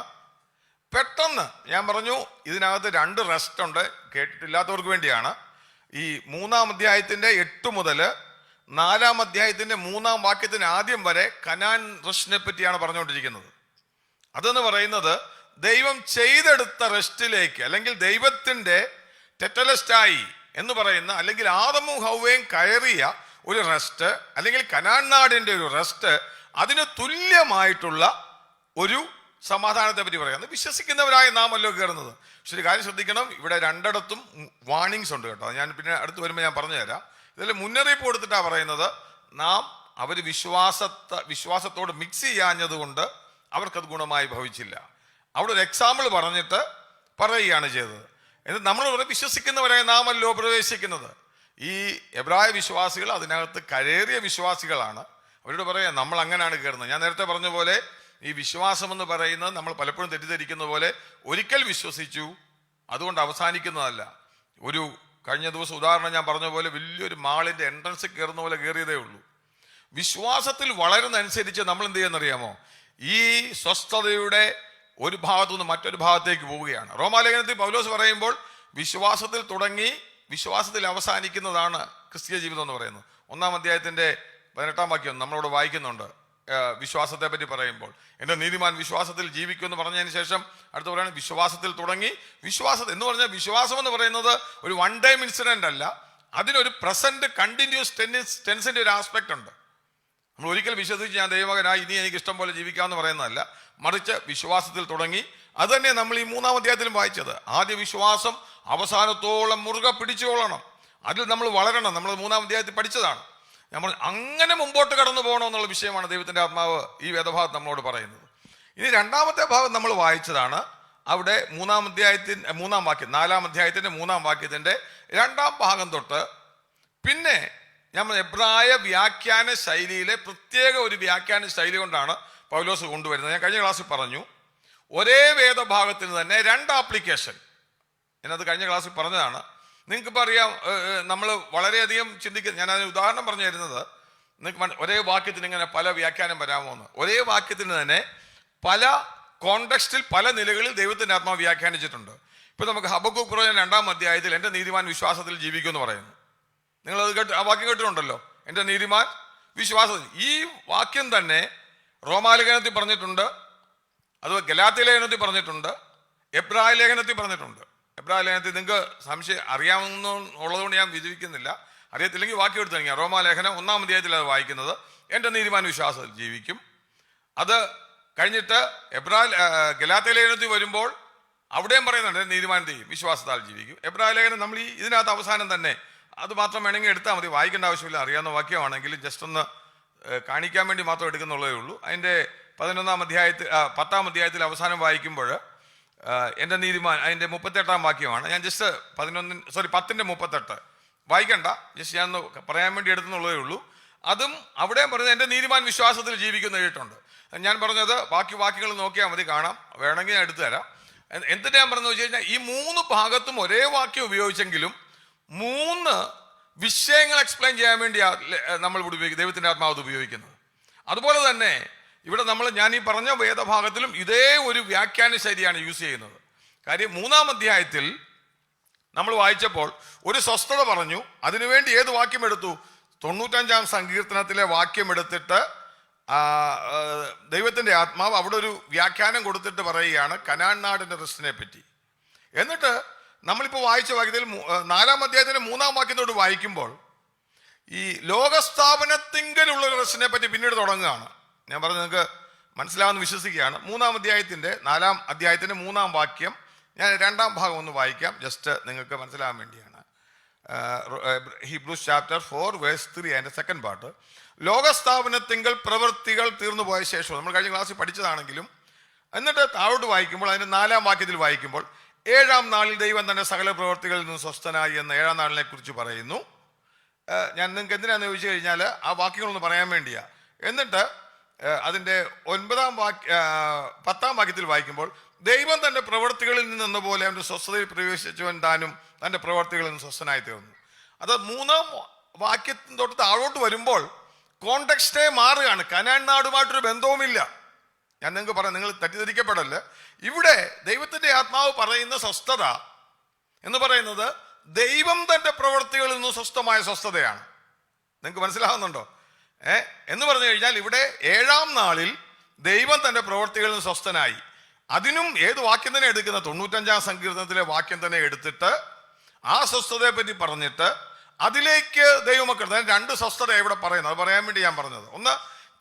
പെട്ടെന്ന് ഞാൻ പറഞ്ഞു ഇതിനകത്ത് 2 റെസ്റ്റ് ഉണ്ട്, കേട്ടിട്ടില്ലാത്തവർക്ക് വേണ്ടിയാണ്. ഈ 3-ാം അധ്യായത്തിന്റെ 8 മുതൽ 4-ാം അധ്യായത്തിന്റെ 3-ാം വാക്യത്തിന് ആദ്യം വരെ കനാൻ റെസ്റ്റിനെ പറ്റിയാണ് പറഞ്ഞുകൊണ്ടിരിക്കുന്നത്. അതെന്ന് പറയുന്നത് ദൈവം ചെയ്തെടുത്ത റെസ്റ്റിലേക്ക്, അല്ലെങ്കിൽ ദൈവത്തിന്റെ ടെറ്റലസ്റ്റായി എന്ന് പറയുന്ന, അല്ലെങ്കിൽ ആദമും ഹൗവയും കയറിയ ഒരു റെസ്റ്റ്, അല്ലെങ്കിൽ കനാൻ നാടിന്റെ ഒരു റെസ്റ്റ്, അതിന് തുല്യമായിട്ടുള്ള ഒരു സമാധാനത്തെ പറ്റി പറയുന്നത്. വിശ്വസിക്കുന്നവരായ നാമല്ലോ കയറുന്നത്. പക്ഷെ ഒരു കാര്യം ശ്രദ്ധിക്കണം, ഇവിടെ 2ഇടത്തും വാർണിങ്സ് ഉണ്ട് കേട്ടോ. ഞാൻ പിന്നെ അടുത്ത് വരുമ്പോൾ ഞാൻ പറഞ്ഞു തരാം. ഇതിൽ മുന്നറിയിപ്പ് കൊടുത്തിട്ടാണ് പറയുന്നത്, അവർ വിശ്വാസത്തോട് മിക്സ് ചെയ്യാഞ്ഞത് കൊണ്ട് അവർക്കത് ഗുണമായി ഭവിച്ചില്ല. അവിടെ ഒരു എക്സാമ്പിൾ പറഞ്ഞിട്ട് പറയുകയാണ് ചെയ്തത്. എന്നിട്ട് നമ്മൾ വിശ്വസിക്കുന്നവരായ നാമല്ലോ പ്രവേശിക്കുന്നത്. ഈ എബ്രായ വിശ്വാസികൾ അതിനകത്ത് കയറിയ വിശ്വാസികളാണ്. അവരോട് പറയാം, നമ്മൾ അങ്ങനെയാണ് കയറുന്നത്. ഞാൻ നേരത്തെ പറഞ്ഞ പോലെ ഈ വിശ്വാസം എന്ന് പറയുന്നത് നമ്മൾ പലപ്പോഴും തെറ്റിദ്ധരിക്കുന്ന പോലെ ഒരിക്കൽ വിശ്വസിച്ചു അതുകൊണ്ട് അവസാനിക്കുന്നതല്ല. കഴിഞ്ഞ ദിവസം ഉദാഹരണം ഞാൻ പറഞ്ഞ പോലെ വലിയൊരു മാളിന്റെ എൻട്രൻസ് കയറുന്ന പോലെ കയറിയതേ ഉള്ളൂ. വിശ്വാസത്തിൽ വളരുന്നതനുസരിച്ച് നമ്മൾ എന്ത് ചെയ്യുന്നറിയാമോ? ഈ സ്വസ്ഥതയുടെ ഒരു ഭാഗത്തു നിന്ന് മറ്റൊരു ഭാഗത്തേക്ക് പോവുകയാണ്. റോമാലേഖനത്തിൽ പൗലോസ് പറയുമ്പോൾ വിശ്വാസത്തിൽ തുടങ്ങി വിശ്വാസത്തിൽ അവസാനിക്കുന്നതാണ് ക്രിസ്തീയ ജീവിതം എന്ന് പറയുന്നത്. 1-ാം അധ്യായത്തിന്റെ 18-ാം വാക്യം നമ്മളോട് വായിക്കുന്നുണ്ട്. വിശ്വാസത്തെ പറ്റി പറയുമ്പോൾ, എൻ്റെ നീതിമാൻ വിശ്വാസത്തിൽ ജീവിക്കുമെന്ന് പറഞ്ഞതിന് ശേഷം അടുത്ത് പറയുന്നത് വിശ്വാസത്തിൽ തുടങ്ങി. വിശ്വാസം എന്ന് പറഞ്ഞാൽ, വിശ്വാസം എന്ന് പറയുന്നത് ഒരു 1 ടൈം ഇൻസിഡന്റ് അല്ല, അതിനൊരു പ്രസന്റ് കണ്ടിന്യൂസ് ടെൻസിന്റെ ഒരു ആസ്പെക്ട് ഉണ്ട്. നമ്മൾ ഒരിക്കൽ വിശ്വസിച്ച് ഞാൻ ദൈവമകനായി ഇനി എനിക്ക് ഇഷ്ടം പോലെ ജീവിക്കാമെന്ന് പറയുന്നതല്ല, മറിച്ച് വിശ്വാസത്തിൽ തുടങ്ങി. അത് തന്നെ നമ്മൾ ഈ 3-ാം അധ്യായത്തിലും വായിച്ചത്. ആദ്യ വിശ്വാസം അവസാനത്തോളം മുറുകെ പിടിച്ചുകൊള്ളണം. അതിൽ നമ്മൾ വളരണം. നമ്മൾ 3-ാം അധ്യായത്തിൽ പഠിച്ചതാണ്. നമ്മൾ അങ്ങനെ മുമ്പോട്ട് കടന്നു പോകണമെന്നുള്ള വിഷയമാണ് ദൈവത്തിൻ്റെ ആത്മാവ് ഈ വേദഭാഗത്ത് നമ്മളോട് പറയുന്നത്. ഇനി 2-ാമത്തെ ഭാഗം നമ്മൾ വായിച്ചതാണ്. അവിടെ 3-ാം അധ്യായത്തിൻ്റെ 3-ാം വാക്യം, 4-ാം അധ്യായത്തിൻ്റെ 3-ാം വാക്യത്തിൻ്റെ 2-ാം ഭാഗം തൊട്ട് പിന്നെ നമ്മൾ എബ്രായ വ്യാഖ്യാന ശൈലിയിലെ പ്രത്യേക ഒരു വ്യാഖ്യാന ശൈലി കൊണ്ടാണ് പൗലോസ് കൊണ്ടുവരുന്നത്. ഞാൻ കഴിഞ്ഞ ക്ലാസ്സിൽ പറഞ്ഞു, ഒരേ വേദഭാഗത്തിന് തന്നെ 2 ആപ്ലിക്കേഷൻ. ഞാനത് കഴിഞ്ഞ ക്ലാസ്സിൽ പറഞ്ഞതാണ്. നിങ്ങൾക്കിപ്പോൾ അറിയാം, നമ്മൾ വളരെയധികം ചിന്തിക്കുന്നത്, ഞാൻ അതിന് ഉദാഹരണം പറഞ്ഞു തരുന്നത്, നിങ്ങൾക്ക് ഒരേ വാക്യത്തിന് ഇങ്ങനെ പല വ്യാഖ്യാനം വരാമോ എന്ന്. ഒരേ വാക്യത്തിന് തന്നെ പല കോണ്ടെക്സ്റ്റിൽ പല നിലകളിൽ ദൈവത്തിൻ്റെ ആത്മാവ് വ്യാഖ്യാനിച്ചിട്ടുണ്ട്. ഇപ്പോൾ നമുക്ക് ഹബക്കൂക്ക് പ്രവചനം 2-ാം അധ്യായത്തിൽ എൻ്റെ നീതിമാൻ വിശ്വാസത്തിൽ ജീവിക്കുമെന്ന് പറയുന്നു. നിങ്ങളത് ആ വാക്യം കേട്ടിട്ടുണ്ടല്ലോ, എൻ്റെ നീതിമാൻ വിശ്വാസത്തിൽ. ഈ വാക്യം തന്നെ റോമാലേഖനത്തിൽ പറഞ്ഞിട്ടുണ്ട്, അത് ഗലാത്യ ലേഖനത്തിൽ പറഞ്ഞിട്ടുണ്ട്, എബ്രായ ലേഖനത്തിൽ പറഞ്ഞിട്ടുണ്ട്. എബ്രായ ലേഖനത്തിൽ നിങ്ങൾക്ക് സംശയം അറിയാവുന്നതുകൊണ്ട് ഞാൻ വിധിക്കുന്നില്ല. അറിയത്തില്ലെങ്കിൽ വാക്യം എടുത്ത് തുടങ്ങിയ റോമാലേഖനം 1-ാം അധ്യായത്തിൽ അത് വായിക്കുന്നത് എൻ്റെ നീതിമാൻ വിശ്വാസത്തിൽ ജീവിക്കും. അത് കഴിഞ്ഞിട്ട് ഗലാത്യ ലേഖനത്തിൽ വരുമ്പോൾ അവിടെയും പറയുന്നുണ്ട് നീതിമാൻ വിശ്വാസത്താൽ ജീവിക്കും. എബ്രായ ലേഖനം നമ്മൾ ഇതിനകത്ത് അവസാനം തന്നെ അത് മാത്രം വേണമെങ്കിൽ എടുത്താൽ മതി, വായിക്കേണ്ട ആവശ്യമില്ല. അറിയാവുന്ന വാക്യമാണെങ്കിലും ജസ്റ്റ് ഒന്ന് കാണിക്കാൻ വേണ്ടി മാത്രം എടുക്കുന്നുള്ളതേ ഉള്ളൂ. അതിൻ്റെ 10-ാം അധ്യായത്തിൽ അവസാനം വായിക്കുമ്പോൾ എൻ്റെ നീതിമാൻ, അതിൻ്റെ 38-ാം വാക്യമാണ്. ഞാൻ ജസ്റ്റ് 10-ന്റെ 38 വായിക്കണ്ട, ജസ്റ്റ് ഞാൻ ഒന്ന് പറയാൻ വേണ്ടി എടുത്തുന്നുള്ളതേ ഉള്ളൂ. അതും അവിടെയും പറഞ്ഞത് എൻ്റെ നീതിമാൻ വിശ്വാസത്തിൽ ജീവിക്കുന്ന എഴുതിയിട്ടുണ്ട്. ഞാൻ പറഞ്ഞത് ബാക്കി വാക്യങ്ങൾ നോക്കിയാൽ മതി, കാണാം. വേണമെങ്കിൽ ഞാൻ എടുത്തു തരാം. എന്തിനാ ഞാൻ പറഞ്ഞു വെച്ച് കഴിഞ്ഞാൽ, ഈ 3 ഭാഗത്തും ഒരേ വാക്യം ഉപയോഗിച്ചെങ്കിലും 3 വിഷയങ്ങൾ എക്സ്പ്ലെയിൻ ചെയ്യാൻ വേണ്ടിയാണ് നമ്മൾ ദൈവത്തിൻ്റെ ആത്മാവ് ഉപയോഗിക്കുന്നത്. അതുപോലെ തന്നെ ഇവിടെ ഞാൻ ഈ പറഞ്ഞ വേദഭാഗത്തിലും ഇതേ ഒരു വ്യാഖ്യാന ശൈലിയാണ് യൂസ് ചെയ്യുന്നത്. കാര്യം 3-ാം അധ്യായത്തിൽ നമ്മൾ വായിച്ചപ്പോൾ ഒരു സ്വസ്ഥത പറഞ്ഞു. അതിനുവേണ്ടി ഏത് വാക്യം എടുത്തു? 95-ാം സങ്കീർത്തനത്തിലെ വാക്യം എടുത്തിട്ട് ദൈവത്തിൻ്റെ ആത്മാവ് അവിടെ ഒരു വ്യാഖ്യാനം കൊടുത്തിട്ട് പറയുകയാണ് കനാൻ നാടിൻ്റെ റെസ്റ്റിനെ പറ്റി. എന്നിട്ട് നമ്മളിപ്പോൾ വായിച്ച വാക്യത്തിൽ 4-ാം അധ്യായത്തിൻ്റെ 3-ാം വാക്യത്തോട് വായിക്കുമ്പോൾ ഈ ലോകസ്ഥാപനത്തിങ്കലുള്ള റെസ്റ്റിനെ പറ്റി പിന്നീട് തുടങ്ങുകയാണ്. ഞാൻ പറഞ്ഞത് നിങ്ങൾക്ക് മനസ്സിലാവുമെന്ന് വിശ്വസിക്കുകയാണ്. 3-ാം അധ്യായത്തിൻ്റെ 4-ാം അധ്യായത്തിൻ്റെ 3-ാം വാക്യം ഞാൻ 2-ാം ഭാഗം ഒന്ന് വായിക്കാം, ജസ്റ്റ് നിങ്ങൾക്ക് മനസ്സിലാകാൻ വേണ്ടിയാണ്. ഹീബ്രൂസ് ചാപ്റ്റർ 4 വേഴ്സ് 3 അതിൻ്റെ സെക്കൻഡ് പാർട്ട്. ലോകസ്ഥാപനത്തിങ്കൽ പ്രവൃത്തികൾ തീർന്നു പോയ ശേഷം, നമ്മൾ കഴിഞ്ഞ ക്ലാസ്സിൽ പഠിച്ചതാണെങ്കിലും, എന്നിട്ട് താഴോട്ട് വായിക്കുമ്പോൾ അതിൻ്റെ 4-ാം വാക്യത്തിൽ വായിക്കുമ്പോൾ 7-ാം നാളിൽ ദൈവം തന്റെ സകല പ്രവർത്തികളിൽ നിന്ന് സ്വസ്ഥനായി എന്ന 7-ാം നാളിനെ കുറിച്ച് പറയുന്നു. ഞാൻ നിങ്ങൾക്ക് എന്തിനാന്ന് ചോദിച്ചു കഴിഞ്ഞാൽ ആ വാക്യങ്ങളൊന്ന് പറയാൻ വേണ്ടിയാ. എന്നിട്ട് അതിൻ്റെ 10-ാം വാക്യത്തിൽ വായിക്കുമ്പോൾ ദൈവം തന്റെ പ്രവർത്തികളിൽ നിന്നെന്ന പോലെ അവൻ്റെ സ്വസ്ഥതയിൽ പ്രവേശിച്ചവൻ താനും തന്റെ പ്രവർത്തികളിൽ നിന്ന് സ്വസ്ഥനായി തീർന്നു. അത് 3-ാം വാക്യത്തിന് തൊട്ട് താഴോട്ട് വരുമ്പോൾ കോണ്ടെക്സ്റ്റേ മാറുകയാണ്. കനാൻ നാടുമായിട്ടൊരു ബന്ധവുമില്ല. ഞാൻ നിങ്ങൾക്ക് പറയാം, നിങ്ങൾ തെറ്റിദ്ധരിക്കപ്പെടല്ല. ഇവിടെ ദൈവത്തിൻ്റെ ആത്മാവ് പറയുന്ന സ്വസ്ഥത എന്ന് പറയുന്നത് ദൈവം തന്റെ പ്രവർത്തികളിൽ നിന്ന് സ്വസ്ഥമായ സ്വസ്ഥതയാണ്. നിങ്ങൾക്ക് മനസ്സിലാകുന്നുണ്ടോ? എന്ന് പറഞ്ഞു കഴിഞ്ഞാൽ ഇവിടെ 7-ാം നാളിൽ ദൈവം തന്റെ പ്രവർത്തികളിൽ നിന്ന് സ്വസ്ഥനായി. അതിനും ഏത് വാക്യം തന്നെ എടുക്കുന്ന 95-ാം സങ്കീർത്തനത്തിലെ വാക്യം തന്നെ എടുത്തിട്ട് ആ സ്വസ്ഥതയെ പറ്റി പറഞ്ഞിട്ട് അതിലേക്ക് ദൈവമക്കൾ 2 സ്വസ്ഥത ഇവിടെ പറയുന്നത്. അത് പറയാൻ വേണ്ടി ഞാൻ പറഞ്ഞത്. ഒന്ന്,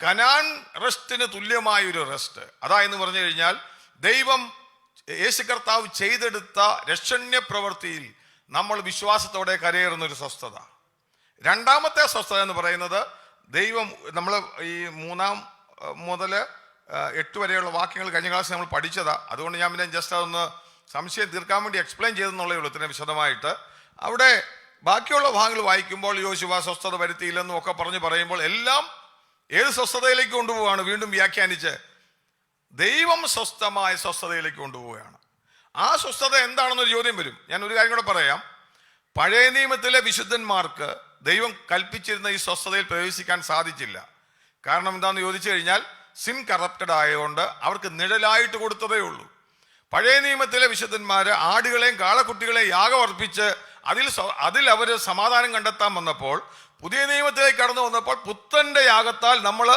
കനാൻ റെസ്റ്റിന് തുല്യമായൊരു റെസ്റ്റ്. അതായെന്ന് പറഞ്ഞു കഴിഞ്ഞാൽ ദൈവം യേശു കർത്താവ് ചെയ്തെടുത്ത രക്ഷണ്യ പ്രവൃത്തിയിൽ നമ്മൾ വിശ്വാസത്തോടെ കരയേറുന്ന ഒരു സ്വസ്ഥത. 2-ാമത്തെ സ്വസ്ഥത എന്ന് പറയുന്നത് ദൈവം, നമ്മൾ ഈ 3 മുതൽ 8 വരെയുള്ള വാക്യങ്ങൾ കഴിഞ്ഞ ക്ലാസ്സിൽ നമ്മൾ പഠിച്ചതാ. അതുകൊണ്ട് ഞാൻ പിന്നെ ജസ്റ്റ് അതൊന്ന് സംശയം തീർക്കാൻ വേണ്ടി എക്സ്പ്ലെയിൻ ചെയ്തെന്നുള്ളേ ഉള്ളൂ ഇത്രയും വിശദമായിട്ട്. അവിടെ ബാക്കിയുള്ള ഭാഗങ്ങൾ വായിക്കുമ്പോൾ യോശുവ സ്വസ്ഥത വരുത്തിയില്ലെന്നും ഒക്കെ പറയുമ്പോൾ എല്ലാം ഏത് സ്വസ്ഥതയിലേക്ക് കൊണ്ടുപോവുകയാണ്? വീണ്ടും വ്യാഖ്യാനിച്ച് ദൈവം സ്വസ്ഥമായ സ്വസ്ഥതയിലേക്ക് കൊണ്ടുപോവുകയാണ്. ആ സ്വസ്ഥത എന്താണെന്നൊരു ചോദ്യം വരും. ഞാൻ ഒരു കാര്യം കൂടെ പറയാം. പഴയ നിയമത്തിലെ വിശുദ്ധന്മാർക്ക് ദൈവം കൽപ്പിച്ചിരുന്ന ഈ സ്വസ്ഥതയിൽ പ്രവേശിക്കാൻ സാധിച്ചില്ല. കാരണം എന്താണെന്ന് ചോദിച്ചു കഴിഞ്ഞാൽ സിൻ കറപ്റ്റഡ് ആയതുകൊണ്ട് അവർക്ക് നിഴലായിട്ട് കൊടുത്തതേ ഉള്ളൂ. പഴയ നിയമത്തിലെ വിശുദ്ധന്മാർ ആടുകളെയും കാളക്കുട്ടികളെയും യാഗം അർപ്പിച്ച് അതിൽ അവർ സമാധാനം കണ്ടെത്താൻ വന്നപ്പോൾ, പുതിയ നിയമത്തിലേക്ക് കടന്നു വന്നപ്പോൾ പുത്രന്റെ യാഗത്താൽ നമ്മൾ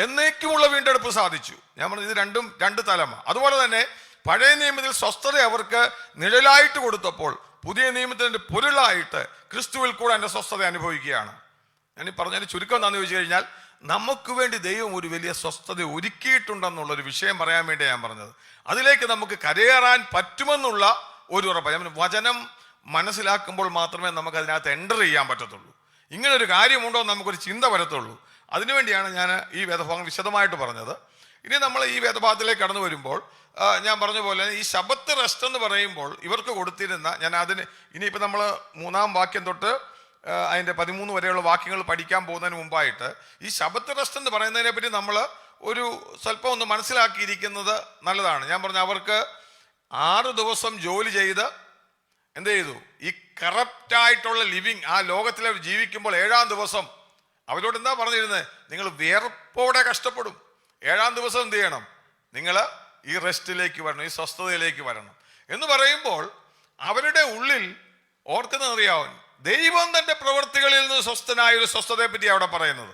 എന്നേക്കുമുള്ള വീണ്ടെടുപ്പ് സാധിച്ചു. ഞാൻ പറഞ്ഞു ഇത് രണ്ടും 2 തലമ. അതുപോലെ തന്നെ പഴയ നിയമത്തിൽ സ്വസ്ഥത അവർക്ക് നിഴലായിട്ട് കൊടുത്തപ്പോൾ പുതിയ നിയമത്തിന്റെ പൊരുളായിട്ട് ക്രിസ്തുവിൽ കൂടെ എൻ്റെ സ്വസ്ഥത അനുഭവിക്കുകയാണ്. ഞാൻ ഈ പറഞ്ഞതിന് ചുരുക്കം എന്താണെന്ന് ചോദിച്ചു കഴിഞ്ഞാൽ നമുക്ക് വേണ്ടി ദൈവം ഒരു വലിയ സ്വസ്ഥത ഒരുക്കിയിട്ടുണ്ടെന്നുള്ളൊരു വിഷയം പറയാൻ വേണ്ടി ഞാൻ പറഞ്ഞത്. അതിലേക്ക് നമുക്ക് കരയേറാൻ പറ്റുമെന്നുള്ള ഒരു ഉറപ്പ്. ഞാൻ വചനം മനസ്സിലാക്കുമ്പോൾ മാത്രമേ നമുക്ക് അതിനകത്ത് എൻ്റർ ചെയ്യാൻ പറ്റത്തുള്ളൂ. ഇങ്ങനൊരു കാര്യമുണ്ടോ എന്ന് നമുക്കൊരു ചിന്ത വരത്തുള്ളൂ. അതിനുവേണ്ടിയാണ് ഞാൻ ഈ വേദഭാഗം വിശദമായിട്ട് പറഞ്ഞത്. ഇനി നമ്മൾ ഈ വേദഭാഗത്തിലേക്ക് കടന്നു വരുമ്പോൾ ഞാൻ പറഞ്ഞ പോലെ ഈ ശബത്ത് റെസ്റ്റ് എന്ന് പറയുമ്പോൾ ഇവർക്ക് കൊടുത്തിരുന്ന, ഞാൻ അതിന് ഇനിയിപ്പോൾ നമ്മൾ 3-ാം വാക്യം തൊട്ട് അതിൻ്റെ 13 വരെയുള്ള വാക്യങ്ങൾ പഠിക്കാൻ പോകുന്നതിന് മുമ്പായിട്ട് ഈ ശബത്ത് റെസ്റ്റ് എന്ന് പറയുന്നതിനെ പറ്റി നമ്മൾ ഒരു സ്വല്പം ഒന്ന് മനസ്സിലാക്കിയിരിക്കുന്നത് നല്ലതാണ്. ഞാൻ പറഞ്ഞ അവർക്ക് 6 ദിവസം ജോലി ചെയ്ത് എന്ത് ചെയ്തു? ഈ കറപ്റ്റായിട്ടുള്ള ലിവിങ് ആ ലോകത്തിൽ അവർ ജീവിക്കുമ്പോൾ 7-ാം ദിവസം അവരോട് എന്താ പറഞ്ഞിരുന്നത്? നിങ്ങൾ വിയർപ്പോടെ കഷ്ടപ്പെടും. 7-ാം ദിവസം എന്ത് ചെയ്യണം? നിങ്ങൾ ഈ റെസ്റ്റിലേക്ക് വരണം, ഈ സ്വസ്ഥതയിലേക്ക് വരണം എന്ന് പറയുമ്പോൾ അവരുടെ ഉള്ളിൽ ഓർക്കുന്നതറിയാവും, ദൈവം തന്റെ പ്രവൃത്തികളിൽ നിന്ന് സ്വസ്ഥനായ ഒരു സ്വസ്ഥതയെ പറ്റി അവിടെ പറയുന്നത്.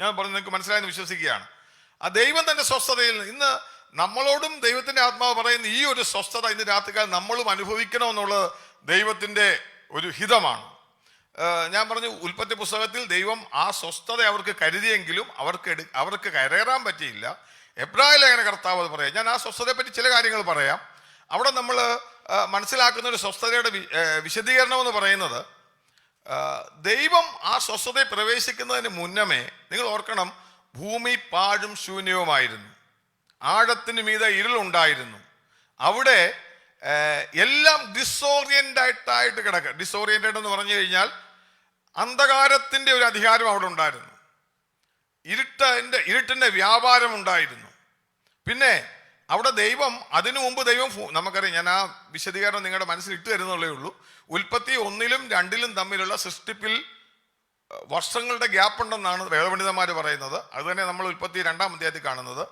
ഞാൻ പറഞ്ഞു നിങ്ങൾക്ക് മനസ്സിലായെന്ന് വിശ്വസിക്കുകയാണ്. ആ ദൈവം തന്റെ സ്വസ്ഥതയിൽ ഇന്ന് നമ്മളോടും ദൈവത്തിന്റെ ആത്മാവ് പറയുന്ന ഈ ഒരു സ്വസ്ഥത ഇന്ന് രാത്രികാലം നമ്മളും അനുഭവിക്കണമെന്നുള്ളത് ദൈവത്തിന്റെ ഒരു ഹിതമാണ്. ഞാൻ പറഞ്ഞു ഉൽപ്പത്തി പുസ്തകത്തിൽ ദൈവം ആ സ്വസ്ഥത അവർക്ക് കരുതിയെങ്കിലും അവർക്ക് കയറാൻ പറ്റിയില്ല. എബ്രായ ലേഖന കർത്താവ് അത് പറയാം. ഞാൻ ആ സ്വസ്ഥതയെ പറ്റി ചില കാര്യങ്ങൾ പറയാം. അവിടെ നമ്മൾ മനസ്സിലാക്കുന്ന ഒരു സ്വസ്ഥതയുടെ വിശദീകരണം എന്ന് പറയുന്നത്, ദൈവം ആ സ്വസ്ഥതയിൽ പ്രവേശിക്കുന്നതിന് മുന്നമേ നിങ്ങൾ ഓർക്കണം, ഭൂമി പാഴും ശൂന്യവുമായിരുന്നു, ആഴത്തിന് മീതെ ഇരുളുണ്ടായിരുന്നു. അവിടെ എല്ലാം ഡിസോറിയന്റായിട്ട് കിടക്കുക. ഡിസോറിയന്റഡ് എന്ന് പറഞ്ഞു കഴിഞ്ഞാൽ അന്ധകാരത്തിന്റെ ഒരു അധികാരം അവിടെ ഉണ്ടായിരുന്നു, ഇരുട്ടിന്റെ വ്യാപാരം ഉണ്ടായിരുന്നു. പിന്നെ അവിടെ ദൈവം, അതിനു മുമ്പ് ദൈവം, നമുക്കറിയാം, ഞാൻ ആ വിശദീകരണം നിങ്ങളുടെ മനസ്സിൽ ഇട്ട് തരുന്നുള്ളേ ഉള്ളൂ. ഉൽപ്പത്തി 1-ലും 2-ലും തമ്മിലുള്ള സൃഷ്ടിപ്പിൽ വർഷങ്ങളുടെ ഗ്യാപ്പ് ഉണ്ടെന്നാണ് വേദപണ്ഡിതന്മാർ പറയുന്നത്. അത് തന്നെ നമ്മൾ ഉൽപ്പത്തി 2-ാം അധ്യായത്തിൽ കാണുന്നത്.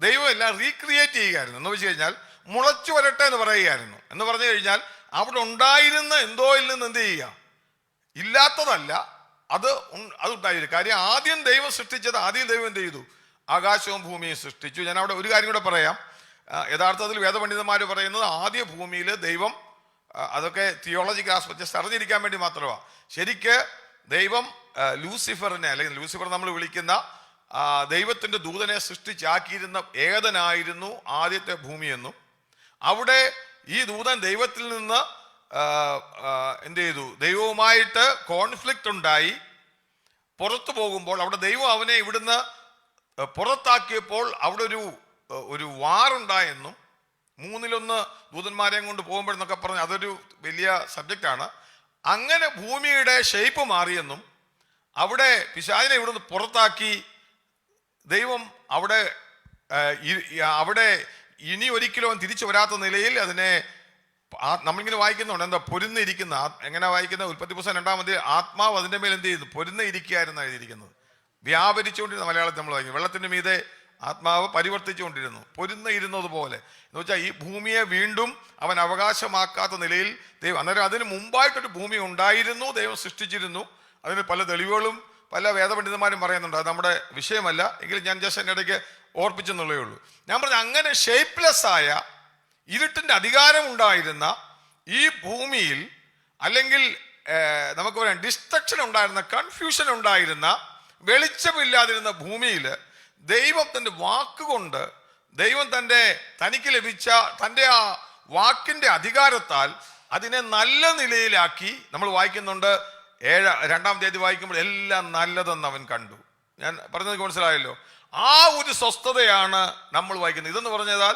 ദൈവം എല്ലാം റീക്രിയേറ്റ് ചെയ്യുകയായിരുന്നു. എന്ന് വെച്ച് കഴിഞ്ഞാൽ മുളച്ചു വരട്ടെ എന്ന് പറയുകയായിരുന്നു. എന്ന് പറഞ്ഞു കഴിഞ്ഞാൽ അവിടെ ഉണ്ടായിരുന്ന എന്തോയിൽ നിന്ന് എന്ത് ചെയ്യുക, ഇല്ലാത്തതല്ല, അത് ഉണ്ടായിരുന്നു. കാര്യം ആദ്യം ദൈവം സൃഷ്ടിച്ചത്, ആദ്യം ദൈവം എന്ത് ചെയ്തു? ആകാശവും ഭൂമിയും സൃഷ്ടിച്ചു. ഞാൻ അവിടെ ഒരു കാര്യം കൂടെ പറയാം. യഥാർത്ഥത്തിൽ വേദപണ്ഡിതന്മാർ പറയുന്നത് ആദ്യ ഭൂമിയിൽ ദൈവം, അതൊക്കെ തിയോളജിക്കൽ ആസ്പെക്ട് അറിഞ്ഞിരിക്കാൻ വേണ്ടി മാത്രമാണ്. ശരിക്ക് ദൈവം ലൂസിഫറിനെ, അല്ലെങ്കിൽ ലൂസിഫർ നമ്മൾ വിളിക്കുന്ന ദൈവത്തിന്റെ ദൂതനെ സൃഷ്ടിച്ചാക്കിയിരുന്ന ഏതനായിരുന്നു ആദ്യത്തെ ഭൂമിയെന്നും, അവിടെ ഈ ദൂതൻ ദൈവത്തിൽ നിന്ന് എന്ത് ചെയ്തു? ദൈവവുമായിട്ട് കോൺഫ്ലിക്റ്റ് ഉണ്ടായി പുറത്തു പോകുമ്പോൾ അവിടെ ദൈവം അവനെ ഇവിടുന്ന് പുറത്താക്കിയപ്പോൾ അവിടെ ഒരു വാറുണ്ടായെന്നും, 3-1 ദൂതന്മാരെയും കൊണ്ട് പോകുമ്പോഴെന്നൊക്കെ പറഞ്ഞ് അതൊരു വലിയ സബ്ജക്റ്റാണ്. അങ്ങനെ ഭൂമിയുടെ ഷേപ്പ് മാറിയെന്നും, അവിടെ പിശാചിനെ ഇവിടുന്ന് പുറത്താക്കി ദൈവം അവിടെ ഇനി ഒരിക്കലും അവൻ തിരിച്ചു വരാത്ത നിലയിൽ അതിനെ നമ്മളിങ്ങനെ വായിക്കുന്നുണ്ട്, എന്താ പൊരുന്നിരിക്കുന്ന, എങ്ങനെ വായിക്കുന്ന ഉൽപ്പത്തി പുസ്തകം 2-ാം അധ്യായം, ആത്മാവ് അതിൻ്റെ മേൽ എന്ത് ചെയ്യുന്നു? പൊരുന്നിരിക്കുകയായിരുന്നു എഴുതിയിരിക്കുന്നത്. വ്യാപരിച്ചുകൊണ്ടിരുന്ന മലയാളത്തിൽ നമ്മൾ വായിക്കും, വെള്ളത്തിന് മീതെ ആത്മാവ് പരിവർത്തിച്ചുകൊണ്ടിരുന്നു, പൊരുന്നിരുന്നത് പോലെ. എന്ന് വെച്ചാൽ ഈ ഭൂമിയെ വീണ്ടും അവൻ അവകാശമാക്കാത്ത നിലയിൽ ദൈവം, അന്നേരം അതിന് മുമ്പായിട്ടൊരു ഭൂമി ഉണ്ടായിരുന്നു, ദൈവം സൃഷ്ടിച്ചിരുന്നു. അതിന് പല തെളിവുകളും പല വേദപണ്ഡിതന്മാരും പറയുന്നുണ്ട്. അത് നമ്മുടെ വിഷയമല്ല, എങ്കിലും ഞാൻ ജസ്റ്റ് എൻ്റെ ഇടയ്ക്ക് ഓർപ്പിച്ചെന്നുള്ളേ ഉള്ളൂ. ഞാൻ പറഞ്ഞ അങ്ങനെ ഷേപ്പ്ലെസ് ആയ ഇരുട്ടിന്റെ അധികാരം ഉണ്ടായിരുന്ന ഈ ഭൂമിയിൽ, അല്ലെങ്കിൽ നമുക്ക് പറയാം ഡിസ്ട്രക്ഷൻ ഉണ്ടായിരുന്ന, കൺഫ്യൂഷൻ ഉണ്ടായിരുന്ന, വെളിച്ചമില്ലാതിരുന്ന ഭൂമിയിൽ ദൈവം തൻ്റെ വാക്കുകൊണ്ട്, ദൈവം തനിക്ക് ലഭിച്ച തൻ്റെ ആ വാക്കിന്റെ അധികാരത്താൽ അതിനെ നല്ല നിലയിലാക്കി. നമ്മൾ വായിക്കുന്നുണ്ട് 2-ാം അധ്യായത്തിൽ വായിക്കുമ്പോൾ എല്ലാം നല്ലതെന്ന് അവൻ കണ്ടു. ഞാൻ പറഞ്ഞത് മനസ്സിലായല്ലോ. ആ ഒരു സ്വസ്ഥതയാണ് നമ്മൾ വായിക്കുന്നത്. ഇതെന്ന് പറഞ്ഞാൽ